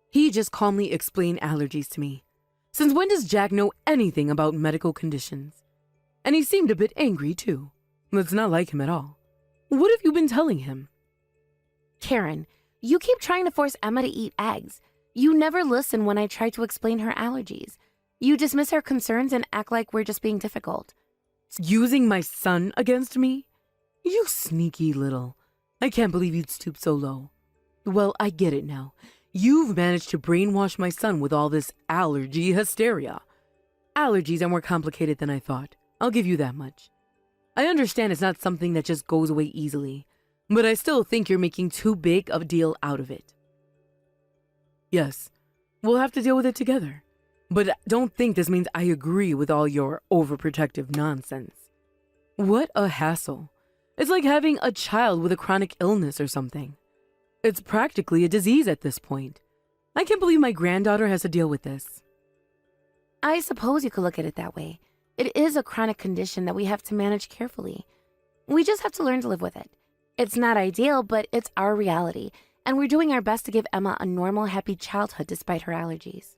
He just calmly explained allergies to me. Since when does Jack know anything about medical conditions? And he seemed a bit angry, too. That's not like him at all. What have you been telling him? Karen, you keep trying to force Emma to eat eggs. You never listen when I try to explain her allergies. You dismiss her concerns and act like we're just being difficult. Using my son against me? You sneaky little. I can't believe you'd stoop so low. Well, I get it now. You've managed to brainwash my son with all this allergy hysteria. Allergies are more complicated than I thought. I'll give you that much. I understand it's not something that just goes away easily, but I still think you're making too big of a deal out of it. Yes, we'll have to deal with it together. But don't think this means I agree with all your overprotective nonsense. What a hassle. It's like having a child with a chronic illness or something. It's practically a disease at this point. I can't believe my granddaughter has to deal with this. I suppose you could look at it that way. It is a chronic condition that we have to manage carefully. We just have to learn to live with it. It's not ideal, but it's our reality, and we're doing our best to give Emma a normal, happy childhood despite her allergies.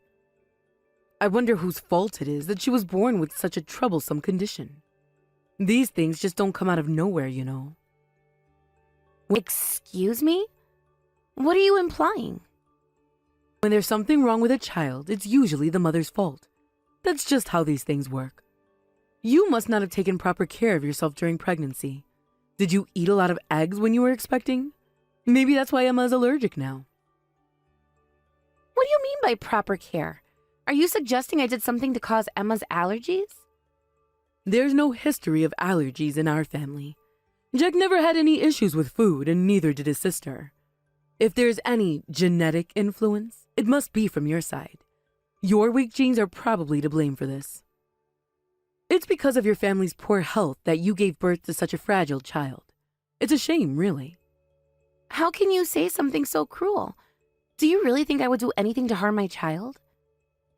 I wonder whose fault it is that she was born with such a troublesome condition. These things just don't come out of nowhere, you know. Excuse me? What are you implying? When there's something wrong with a child, it's usually the mother's fault. That's just how these things work. You must not have taken proper care of yourself during pregnancy. Did you eat a lot of eggs when you were expecting? Maybe that's why Emma is allergic now. What do you mean by proper care? Are you suggesting I did something to cause Emma's allergies? There's no history of allergies in our family. Jack never had any issues with food, and neither did his sister. If there's any genetic influence, it must be from your side. Your weak genes are probably to blame for this. It's because of your family's poor health that you gave birth to such a fragile child. It's a shame, really. How can you say something so cruel? Do you really think I would do anything to harm my child?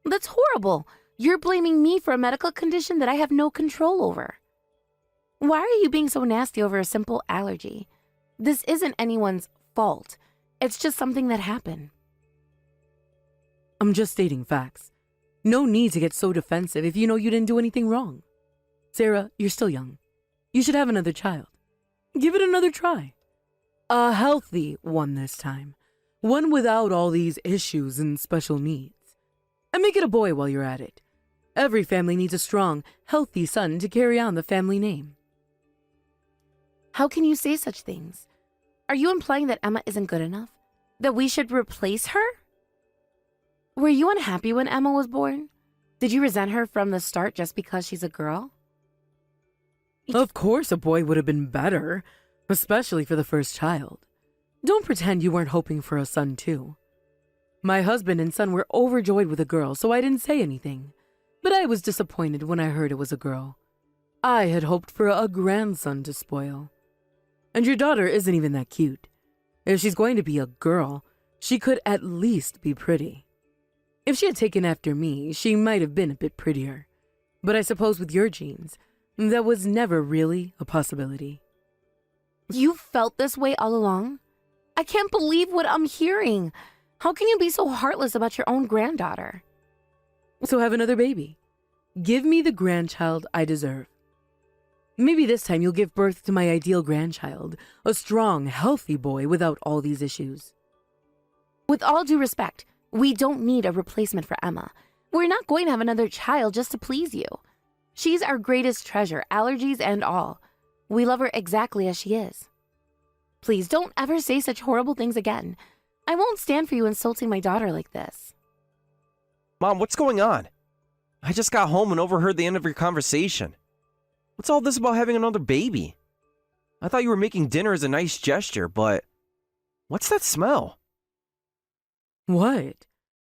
That's horrible. You're blaming me for a medical condition that I have no control over. Why are you being so nasty over a simple allergy? This isn't anyone's fault. It's just something that happened. I'm just stating facts. No need to get so defensive if you know you didn't do anything wrong. Sarah, you're still young. You should have another child. Give it another try. A healthy one this time. One without all these issues and special needs. And make it a boy while you're at it. Every family needs a strong, healthy son to carry on the family name. How can you say such things? Are you implying that Emma isn't good enough? That we should replace her? Were you unhappy when Emma was born? Did you resent her from the start just because she's a girl? Of course a boy would have been better, especially for the first child. Don't pretend you weren't hoping for a son too. My husband and son were overjoyed with a girl, so I didn't say anything. But I was disappointed when I heard it was a girl. I had hoped for a grandson to spoil. And your daughter isn't even that cute. If she's going to be a girl, she could at least be pretty. If she had taken after me, she might have been a bit prettier. But I suppose with your genes, that was never really a possibility. You felt this way all along? I can't believe what I'm hearing. How can you be so heartless about your own granddaughter? So have another baby. Give me the grandchild I deserve. Maybe this time you'll give birth to my ideal grandchild, a strong, healthy boy without all these issues. With all due respect, we don't need a replacement for Emma. We're not going to have another child just to please you. She's our greatest treasure, allergies and all. We love her exactly as she is. Please don't ever say such horrible things again. I won't stand for you insulting my daughter like this. Mom, what's going on? I just got home and overheard the end of your conversation. What's all this about having another baby? I thought you were making dinner as a nice gesture, but what's that smell? What?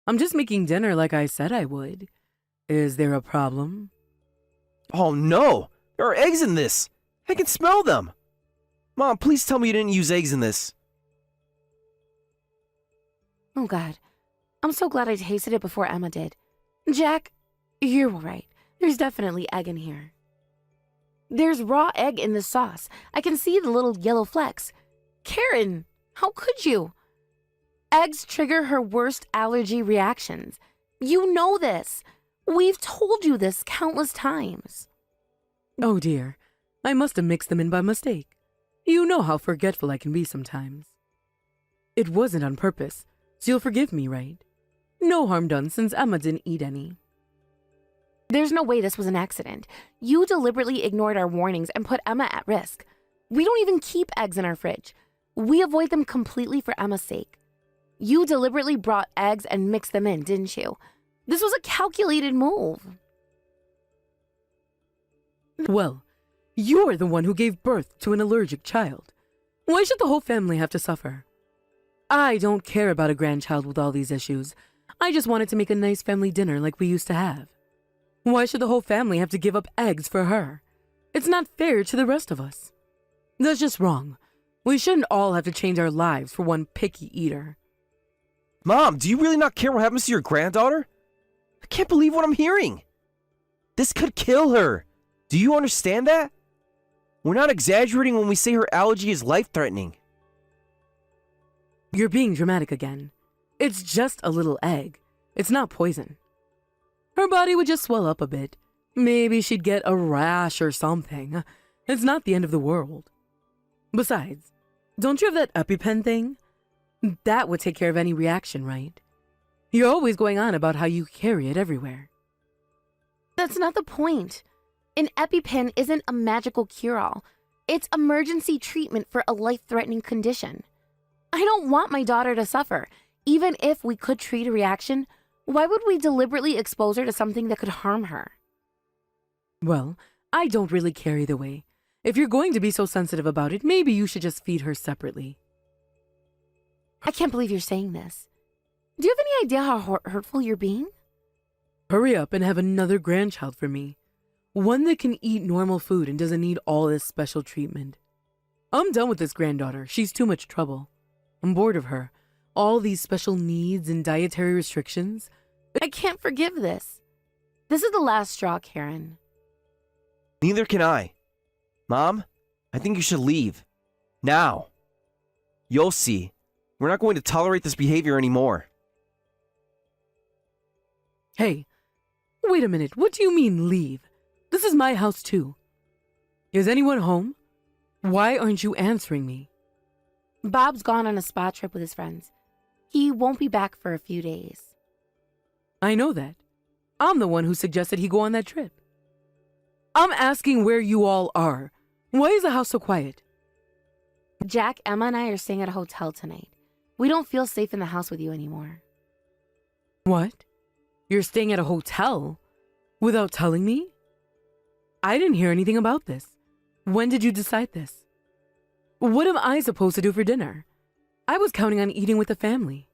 I'm just making dinner like I said I would. Is there a problem? Oh no! There are eggs in this! I can smell them! Mom, please tell me you didn't use eggs in this. Oh God, I'm so glad I tasted it before Emma did. Jack, you're right. There's definitely egg in here. There's raw egg in the sauce. I can see the little yellow flecks. Karen, how could you? Eggs trigger her worst allergy reactions. You know this. We've told you this countless times. Oh dear, I must have mixed them in by mistake. You know how forgetful I can be sometimes. It wasn't on purpose, so you'll forgive me, right? No harm done since Emma didn't eat any. There's no way this was an accident. You deliberately ignored our warnings and put Emma at risk. We don't even keep eggs in our fridge. We avoid them completely for Emma's sake. You deliberately brought eggs and mixed them in, didn't you? This was a calculated move. Well, you're the one who gave birth to an allergic child. Why should the whole family have to suffer? I don't care about a grandchild with all these issues. I just wanted to make a nice family dinner like we used to have. Why should the whole family have to give up eggs for her? It's not fair to the rest of us. That's just wrong. We shouldn't all have to change our lives for one picky eater. Mom, do you really not care what happens to your granddaughter? I can't believe what I'm hearing. This could kill her. Do you understand that? We're not exaggerating when we say her allergy is life-threatening. You're being dramatic again. It's just a little egg. It's not poison. Her body would just swell up a bit. Maybe she'd get a rash or something. It's not the end of the world. Besides, don't you have that EpiPen thing? That would take care of any reaction, right? You're always going on about how you carry it everywhere. That's not the point. An EpiPen isn't a magical cure-all. It's emergency treatment for a life-threatening condition. I don't want my daughter to suffer. Even if we could treat a reaction, why would we deliberately expose her to something that could harm her? Well, I don't really care either way. If you're going to be so sensitive about it, maybe you should just feed her separately. I can't believe you're saying this. Do you have any idea how hurtful you're being? Hurry up and have another grandchild for me. One that can eat normal food and doesn't need all this special treatment. I'm done with this granddaughter. She's too much trouble. I'm bored of her. All these special needs and dietary restrictions. I can't forgive this. This is the last straw, Karen. Neither can I. Mom, I think you should leave. Now. You'll see. We're not going to tolerate this behavior anymore. Hey, wait a minute. What do you mean leave? This is my house too. Is anyone home? Why aren't you answering me? Bob's gone on a spa trip with his friends. He won't be back for a few days. I know that. I'm the one who suggested he go on that trip. I'm asking where you all are. Why is the house so quiet? Jack, Emma, and I are staying at a hotel tonight. We don't feel safe in the house with you anymore. What? You're staying at a hotel? Without telling me? I didn't hear anything about this. When did you decide this? What am I supposed to do for dinner? I was counting on eating with the family.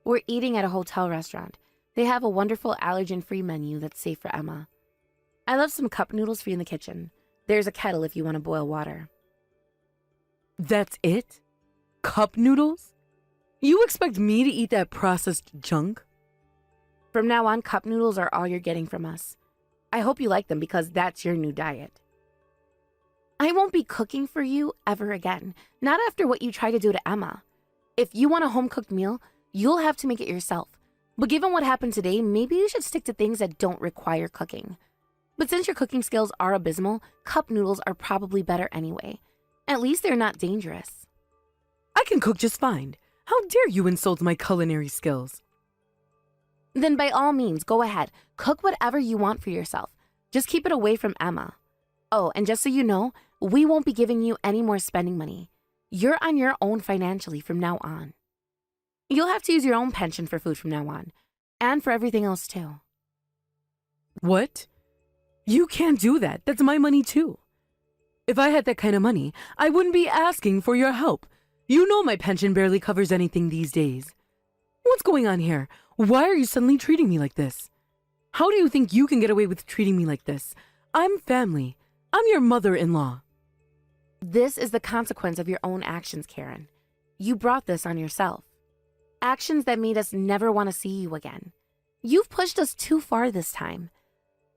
We're eating at a hotel restaurant. They have a wonderful allergen-free menu that's safe for Emma. I left some cup noodles for you in the kitchen. There's a kettle if you want to boil water. That's it? Cup noodles? You expect me to eat that processed junk? From now on, cup noodles are all you're getting from us. I hope you like them because that's your new diet. I won't be cooking for you ever again. Not after what you tried to do to Emma. If you want a home-cooked meal, you'll have to make it yourself. But given what happened today, maybe you should stick to things that don't require cooking. But since your cooking skills are abysmal, cup noodles are probably better anyway. At least they're not dangerous. I can cook just fine. How dare you insult my culinary skills? Then by all means, go ahead. Cook whatever you want for yourself. Just keep it away from Emma. Oh, and just so you know, we won't be giving you any more spending money. You're on your own financially from now on. You'll have to use your own pension for food from now on. And for everything else too. What? You can't do that. That's my money too. If I had that kind of money, I wouldn't be asking for your help. You know my pension barely covers anything these days. What's going on here? Why are you suddenly treating me like this? How do you think you can get away with treating me like this? I'm family. I'm your mother-in-law. This is the consequence of your own actions, Karen. You brought this on yourself. Actions that made us never want to see you again. You've pushed us too far this time.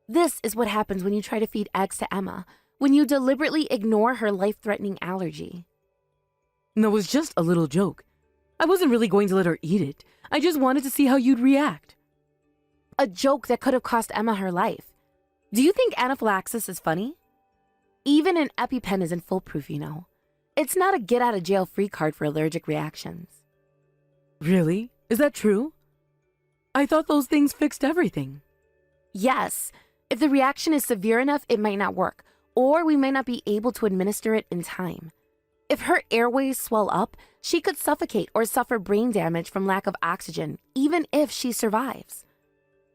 This is what happens when you try to feed eggs to Emma, when you deliberately ignore her life-threatening allergy. That was just a little joke. I wasn't really going to let her eat it. I just wanted to see how you'd react. A joke that could have cost Emma her life. Do you think anaphylaxis is funny? Even an EpiPen isn't foolproof, you know. It's not a get-out-of-jail-free card for allergic reactions. Really? Is that true? I thought those things fixed everything. Yes. If the reaction is severe enough, it might not work, or we might not be able to administer it in time. If her airways swell up, she could suffocate or suffer brain damage from lack of oxygen, even if she survives.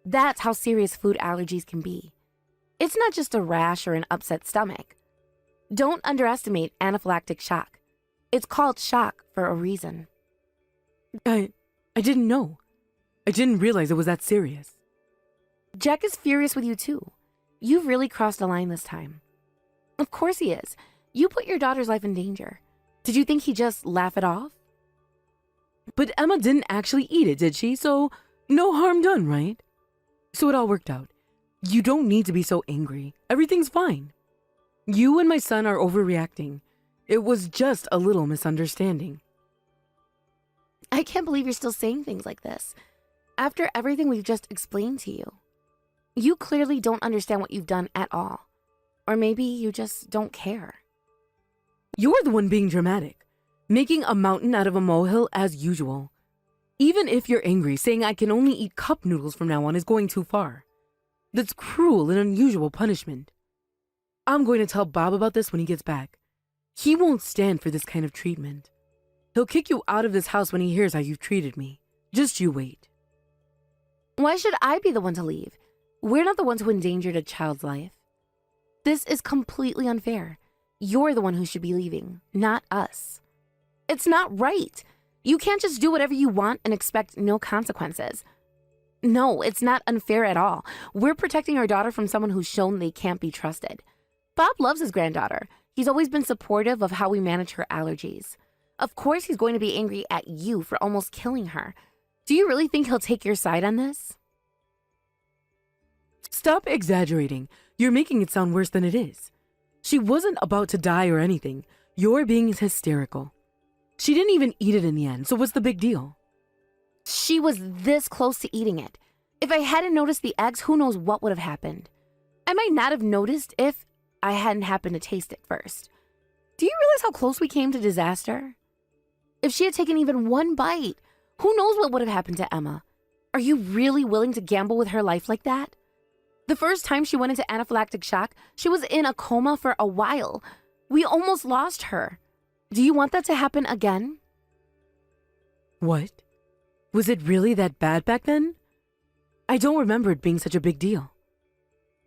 That's how serious food allergies can be. It's not just a rash or an upset stomach. Don't underestimate anaphylactic shock. It's called shock for a reason. I didn't know. I didn't realize it was that serious. Jack is furious with you too. You've really crossed the line this time. Of course he is. You put your daughter's life in danger. Did you think he'd just laugh it off? But Emma didn't actually eat it, did she? So no harm done, right? So it all worked out. You don't need to be so angry. Everything's fine. You and my son are overreacting. It was just a little misunderstanding. I can't believe you're still saying things like this. After everything we've just explained to you. You clearly don't understand what you've done at all. Or maybe you just don't care. You're the one being dramatic, making a mountain out of a molehill as usual. Even if you're angry, saying I can only eat cup noodles from now on is going too far. That's cruel and unusual punishment. I'm going to tell Bob about this when he gets back. He won't stand for this kind of treatment. He'll kick you out of this house when he hears how you've treated me. Just you wait. Why should I be the one to leave? We're not the ones who endangered a child's life. This is completely unfair. You're the one who should be leaving, not us. It's not right. You can't just do whatever you want and expect no consequences. No, it's not unfair at all. We're protecting our daughter from someone who's shown they can't be trusted. Bob loves his granddaughter. He's always been supportive of how we manage her allergies. Of course he's going to be angry at you for almost killing her. Do you really think he'll take your side on this? Stop exaggerating. You're making it sound worse than it is. She wasn't about to die or anything. You're being hysterical. She didn't even eat it in the end, so what's the big deal? She was this close to eating it. If I hadn't noticed the eggs, who knows what would have happened. I might not have noticed if I hadn't happened to taste it first. Do you realize how close we came to disaster? If she had taken even one bite, who knows what would have happened to Emma? Are you really willing to gamble with her life like that? The first time she went into anaphylactic shock, she was in a coma for a while. We almost lost her. Do you want that to happen again? What? Was it really that bad back then? I don't remember it being such a big deal.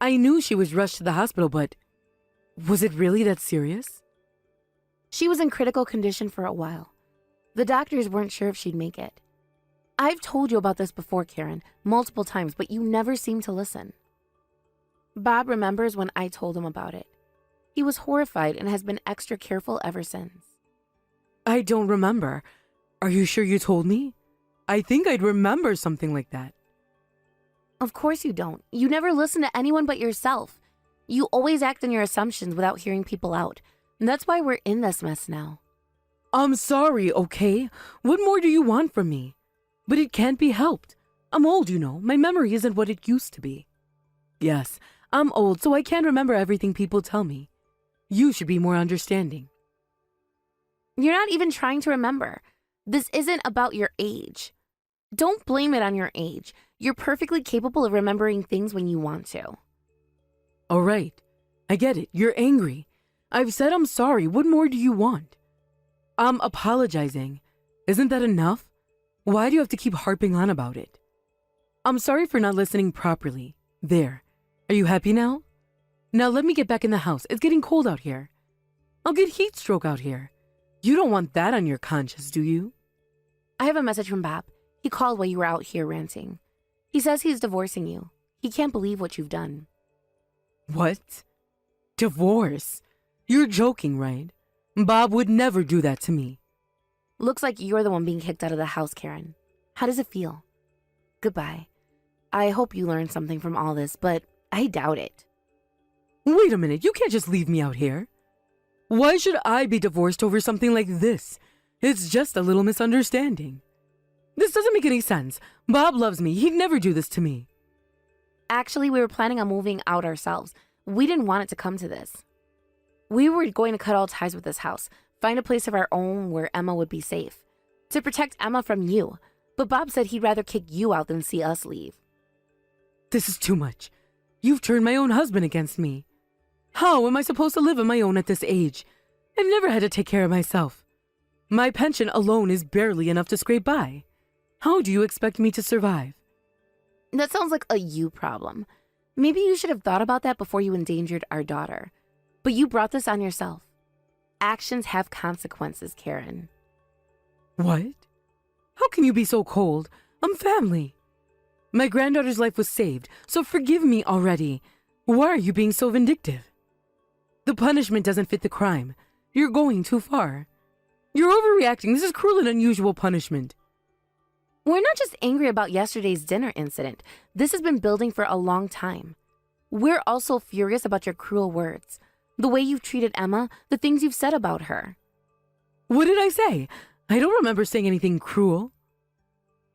I knew she was rushed to the hospital, but was it really that serious? She was in critical condition for a while. The doctors weren't sure if she'd make it. I've told you about this before, Karen, multiple times, but you never seem to listen. Bob remembers when I told him about it. He was horrified and has been extra careful ever since. I don't remember. Are you sure you told me? I think I'd remember something like that. Of course you don't. You never listen to anyone but yourself. You always act on your assumptions without hearing people out. And that's why we're in this mess now. I'm sorry, okay? What more do you want from me? But it can't be helped. I'm old, you know. My memory isn't what it used to be. Yes, I'm old, so I can't remember everything people tell me. You should be more understanding. You're not even trying to remember. This isn't about your age. Don't blame it on your age. You're perfectly capable of remembering things when you want to. All right. I get it. You're angry. I've said I'm sorry. What more do you want? I'm apologizing. Isn't that enough? Why do you have to keep harping on about it? I'm sorry for not listening properly. There. Are you happy now? Now let me get back in the house. It's getting cold out here. I'll get heat stroke out here. You don't want that on your conscience, do you? I have a message from Bob. He called while you were out here ranting. He says he's divorcing you. He can't believe what you've done. What? Divorce? You're joking, right? Bob would never do that to me. Looks like you're the one being kicked out of the house, Karen. How does it feel? Goodbye. I hope you learned something from all this, but I doubt it. Wait a minute, you can't just leave me out here. Why should I be divorced over something like this? It's just a little misunderstanding. This doesn't make any sense. Bob loves me. He'd never do this to me. Actually, we were planning on moving out ourselves. We didn't want it to come to this. We were going to cut all ties with this house, find a place of our own where Emma would be safe, to protect Emma from you. But Bob said he'd rather kick you out than see us leave. This is too much. You've turned my own husband against me. How am I supposed to live on my own at this age? I've never had to take care of myself. My pension alone is barely enough to scrape by. How do you expect me to survive? That sounds like a you problem. Maybe you should have thought about that before you endangered our daughter. But you brought this on yourself. Actions have consequences, Karen. What? How can you be so cold? I'm family. My granddaughter's life was saved, so forgive me already. Why are you being so vindictive? The punishment doesn't fit the crime. You're going too far. You're overreacting. This is cruel and unusual punishment. We're not just angry about yesterday's dinner incident. This has been building for a long time. We're also furious about your cruel words. The way you've treated Emma, the things you've said about her. What did I say? I don't remember saying anything cruel.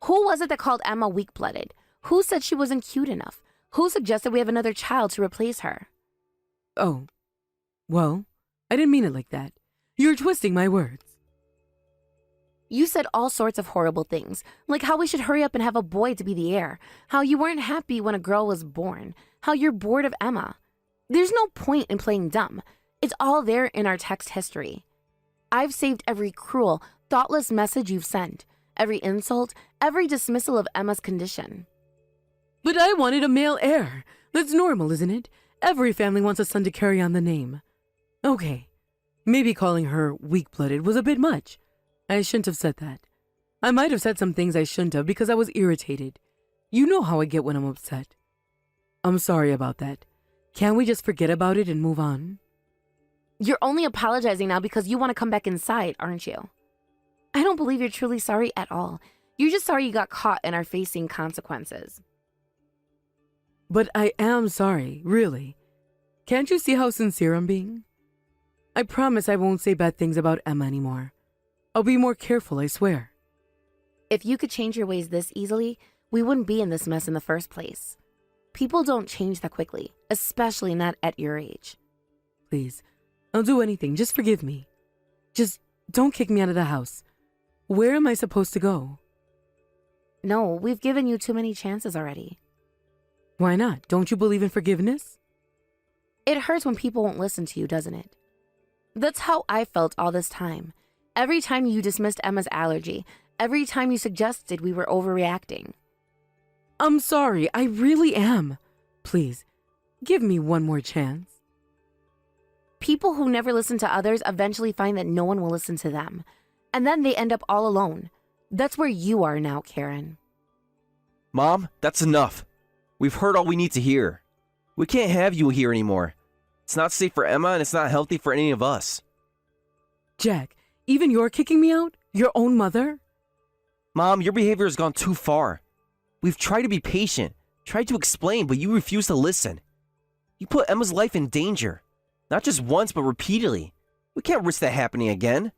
Who was it that called Emma weak-blooded? Who said she wasn't cute enough? Who suggested we have another child to replace her? Oh, well, I didn't mean it like that. You're twisting my words. You said all sorts of horrible things, like how we should hurry up and have a boy to be the heir, how you weren't happy when a girl was born, how you're bored of Emma. There's no point in playing dumb. It's all there in our text history. I've saved every cruel, thoughtless message you've sent, every insult, every dismissal of Emma's condition. But I wanted a male heir. That's normal, isn't it? Every family wants a son to carry on the name. Okay, maybe calling her weak-blooded was a bit much. I shouldn't have said that. I might have said some things I shouldn't have because I was irritated. You know how I get when I'm upset. I'm sorry about that. Can't we just forget about it and move on? You're only apologizing now because you want to come back inside, aren't you? I don't believe you're truly sorry at all. You're just sorry you got caught and are facing consequences. But I am sorry, really. Can't you see how sincere I'm being? I promise I won't say bad things about Emma anymore. I'll be more careful, I swear. If you could change your ways this easily, we wouldn't be in this mess in the first place. People don't change that quickly, especially not at your age. Please, I'll do anything. Just forgive me. Just don't kick me out of the house. Where am I supposed to go? No, we've given you too many chances already. Why not? Don't you believe in forgiveness? It hurts when people won't listen to you, doesn't it? That's how I felt all this time. Every time you dismissed Emma's allergy, every time you suggested we were overreacting. I'm sorry, I really am. Please, give me one more chance. People who never listen to others eventually find that no one will listen to them. And then they end up all alone. That's where you are now, Karen. Mom, that's enough. We've heard all we need to hear. We can't have you here anymore. It's not safe for Emma and it's not healthy for any of us. Jack, even you're kicking me out? Your own mother? Mom, your behavior has gone too far. We've tried to be patient, tried to explain, but you refuse to listen. You put Emma's life in danger. Not just once, but repeatedly. We can't risk that happening again.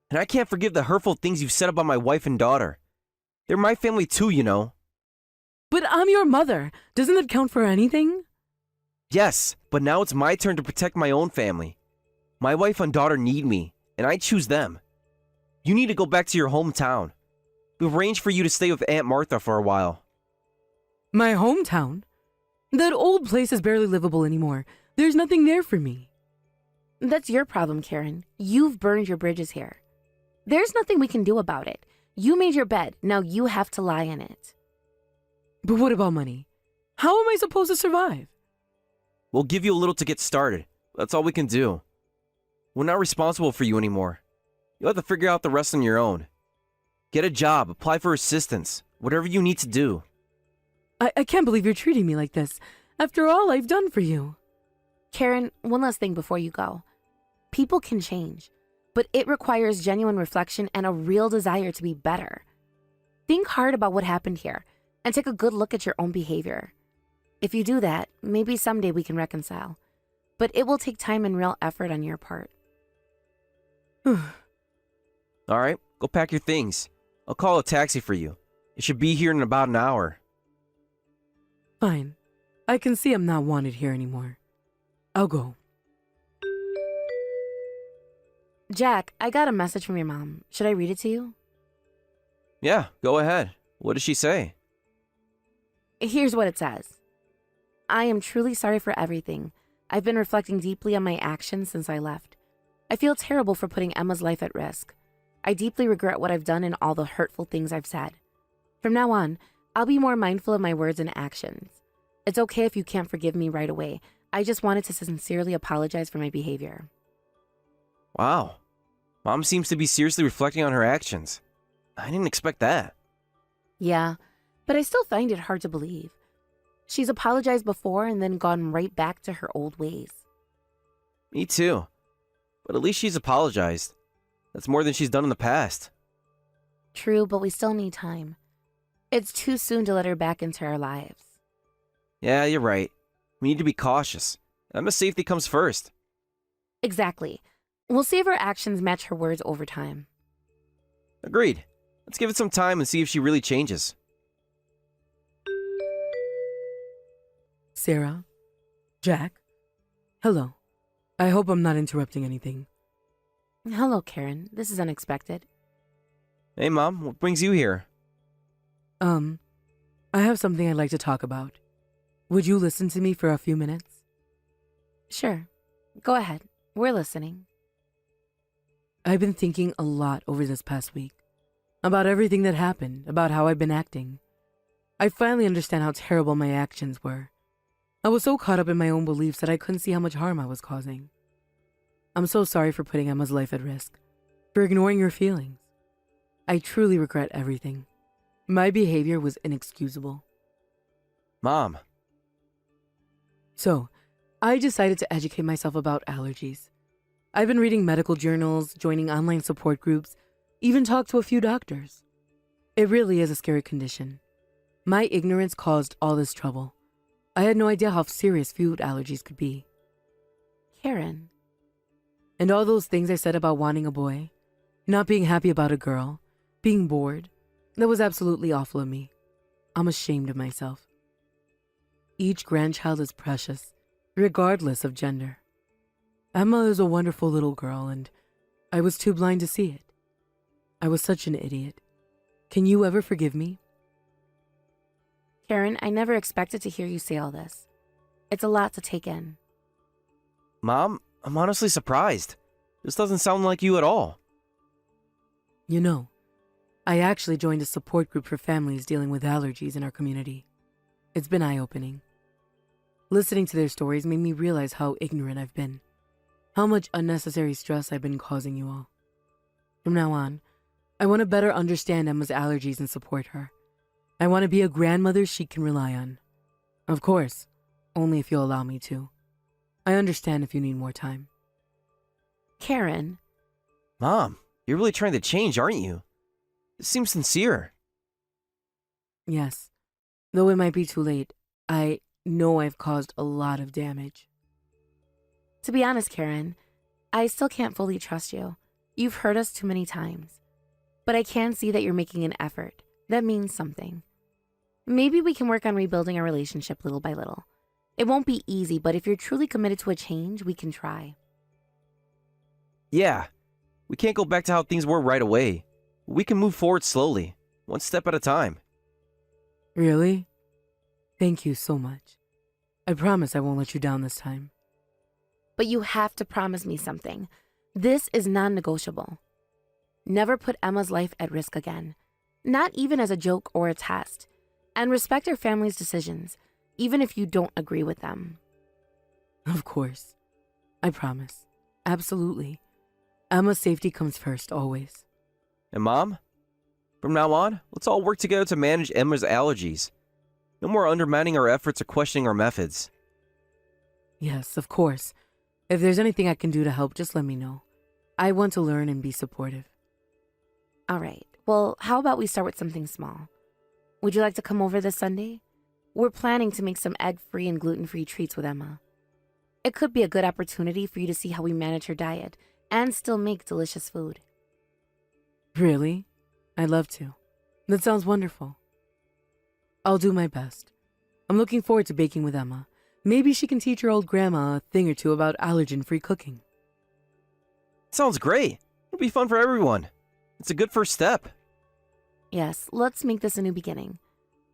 And I can't forgive the hurtful things you've said about my wife and daughter. They're my family too, you know. But I'm your mother. Doesn't that count for anything? Yes, but now it's my turn to protect my own family. My wife and daughter need me, and I choose them. You need to go back to your hometown. We've arranged for you to stay with Aunt Martha for a while. My hometown? That old place is barely livable anymore. There's nothing there for me. That's your problem, Karen. You've burned your bridges here. There's nothing we can do about it. You made your bed. Now you have to lie in it. But what about money? How am I supposed to survive? We'll give you a little to get started. That's all we can do. We're not responsible for you anymore. You'll have to figure out the rest on your own. Get a job, apply for assistance, whatever you need to do. I can't believe you're treating me like this, after all I've done for you. Karen, one last thing before you go. People can change, but it requires genuine reflection and a real desire to be better. Think hard about what happened here and take a good look at your own behavior. If you do that, maybe someday we can reconcile. But it will take time and real effort on your part. All right, go pack your things. I'll call a taxi for you. It should be here in about an hour. Fine. I can see I'm not wanted here anymore. I'll go. Jack, I got a message from your mom. Should I read it to you? Yeah, go ahead. What does she say? Here's what it says. I am truly sorry for everything. I've been reflecting deeply on my actions since I left. I feel terrible for putting Emma's life at risk. I deeply regret what I've done and all the hurtful things I've said. From now on, I'll be more mindful of my words and actions. It's okay if you can't forgive me right away. I just wanted to sincerely apologize for my behavior. Wow. Mom seems to be seriously reflecting on her actions. I didn't expect that. Yeah, but I still find it hard to believe. She's apologized before and then gone right back to her old ways. Me too. But at least she's apologized. That's more than she's done in the past. True, but we still need time. It's too soon to let her back into our lives. Yeah, you're right. We need to be cautious. Emma's safety comes first. Exactly. We'll see if her actions match her words over time. Agreed. Let's give it some time and see if she really changes. Sarah? Jack? Hello. I hope I'm not interrupting anything. Hello, Karen. This is unexpected. Hey, Mom, what brings you here? I have something I'd like to talk about. Would you listen to me for a few minutes? Sure. Go ahead. We're listening. I've been thinking a lot over this past week. About everything that happened, about how I've been acting. I finally understand how terrible my actions were. I was so caught up in my own beliefs that I couldn't see how much harm I was causing. I'm so sorry for putting Emma's life at risk, for ignoring her feelings. I truly regret everything. My behavior was inexcusable. Mom. So, I decided to educate myself about allergies. I've been reading medical journals, joining online support groups, even talked to a few doctors. It really is a scary condition. My ignorance caused all this trouble. I had no idea how serious food allergies could be. Karen. And all those things I said about wanting a boy, not being happy about a girl, being bored, that was absolutely awful of me. I'm ashamed of myself. Each grandchild is precious, regardless of gender. Emma is a wonderful little girl, and I was too blind to see it. I was such an idiot. Can you ever forgive me? Karen, I never expected to hear you say all this. It's a lot to take in. Mom, I'm honestly surprised. This doesn't sound like you at all. You know, I actually joined a support group for families dealing with allergies in our community. It's been eye-opening. Listening to their stories made me realize how ignorant I've been, how much unnecessary stress I've been causing you all. From now on, I want to better understand Emma's allergies and support her. I want to be a grandmother she can rely on. Of course, only if you'll allow me to. I understand if you need more time. Karen. Mom, you're really trying to change, aren't you? This seems sincere. Yes, though it might be too late. I know I've caused a lot of damage. To be honest, Karen, I still can't fully trust you. You've hurt us too many times. But I can see that you're making an effort. That means something. Maybe we can work on rebuilding our relationship little by little. It won't be easy, but if you're truly committed to a change, we can try. Yeah, we can't go back to how things were right away. We can move forward slowly, one step at a time. Really? Thank you so much. I promise I won't let you down this time. But you have to promise me something. This is non-negotiable. Never put Emma's life at risk again. Not even as a joke or a test. And respect her family's decisions, even if you don't agree with them. Of course. I promise. Absolutely. Emma's safety comes first, always. And Mom? From now on, let's all work together to manage Emma's allergies. No more undermining our efforts or questioning our methods. Yes, of course. If there's anything I can do to help, just let me know. I want to learn and be supportive. All right. Well, how about we start with something small? Would you like to come over this Sunday? We're planning to make some egg-free and gluten-free treats with Emma. It could be a good opportunity for you to see how we manage her diet and still make delicious food. Really? I'd love to. That sounds wonderful. I'll do my best. I'm looking forward to baking with Emma. Maybe she can teach her old grandma a thing or two about allergen-free cooking. Sounds great. It'll be fun for everyone. It's a good first step. Yes, let's make this a new beginning.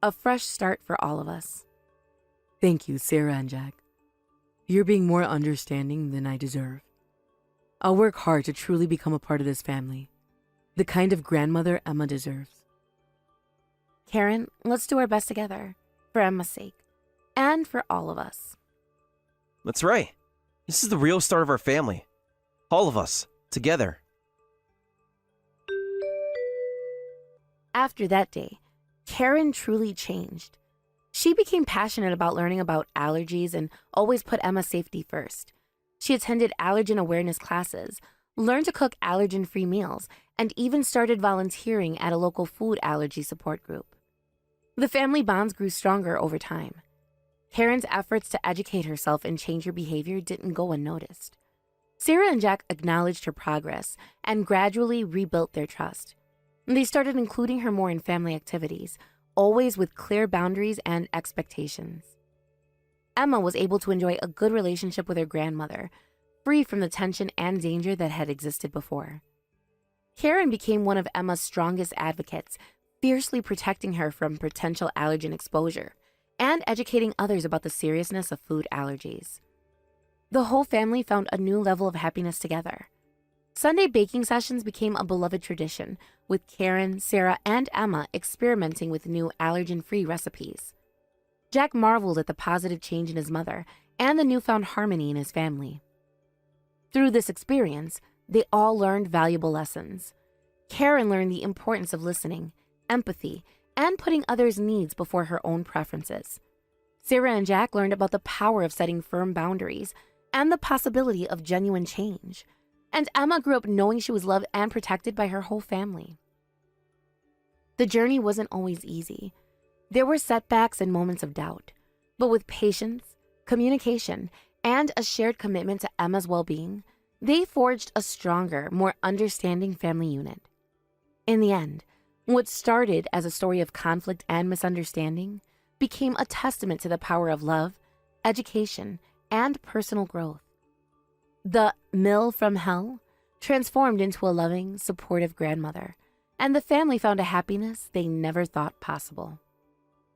A fresh start for all of us. Thank you, Sarah and Jack. You're being more understanding than I deserve. I'll work hard to truly become a part of this family. The kind of grandmother Emma deserves. Karen, let's do our best together, for Emma's sake, and for all of us. That's right. This is the real start of our family. All of us, together. After that day, Karen truly changed. She became passionate about learning about allergies and always put Emma's safety first. She attended allergen awareness classes, learned to cook allergen-free meals, and even started volunteering at a local food allergy support group. The family bonds grew stronger over time. Karen's efforts to educate herself and change her behavior didn't go unnoticed. Sarah and Jack acknowledged her progress and gradually rebuilt their trust. They started including her more in family activities, always with clear boundaries and expectations. Emma was able to enjoy a good relationship with her grandmother, free from the tension and danger that had existed before. Karen became one of Emma's strongest advocates, fiercely protecting her from potential allergen exposure and educating others about the seriousness of food allergies. The whole family found a new level of happiness together. Sunday baking sessions became a beloved tradition, with Karen, Sarah, and Emma experimenting with new allergen-free recipes. Jack marveled at the positive change in his mother and the newfound harmony in his family. Through this experience, they all learned valuable lessons. Karen learned the importance of listening, empathy, and putting others' needs before her own preferences. Sarah and Jack learned about the power of setting firm boundaries and the possibility of genuine change. And Emma grew up knowing she was loved and protected by her whole family. The journey wasn't always easy. There were setbacks and moments of doubt, but with patience, communication, and a shared commitment to Emma's well-being, they forged a stronger, more understanding family unit. In the end, what started as a story of conflict and misunderstanding became a testament to the power of love, education, and personal growth. The Mill from Hell transformed into a loving, supportive grandmother, and the family found a happiness they never thought possible.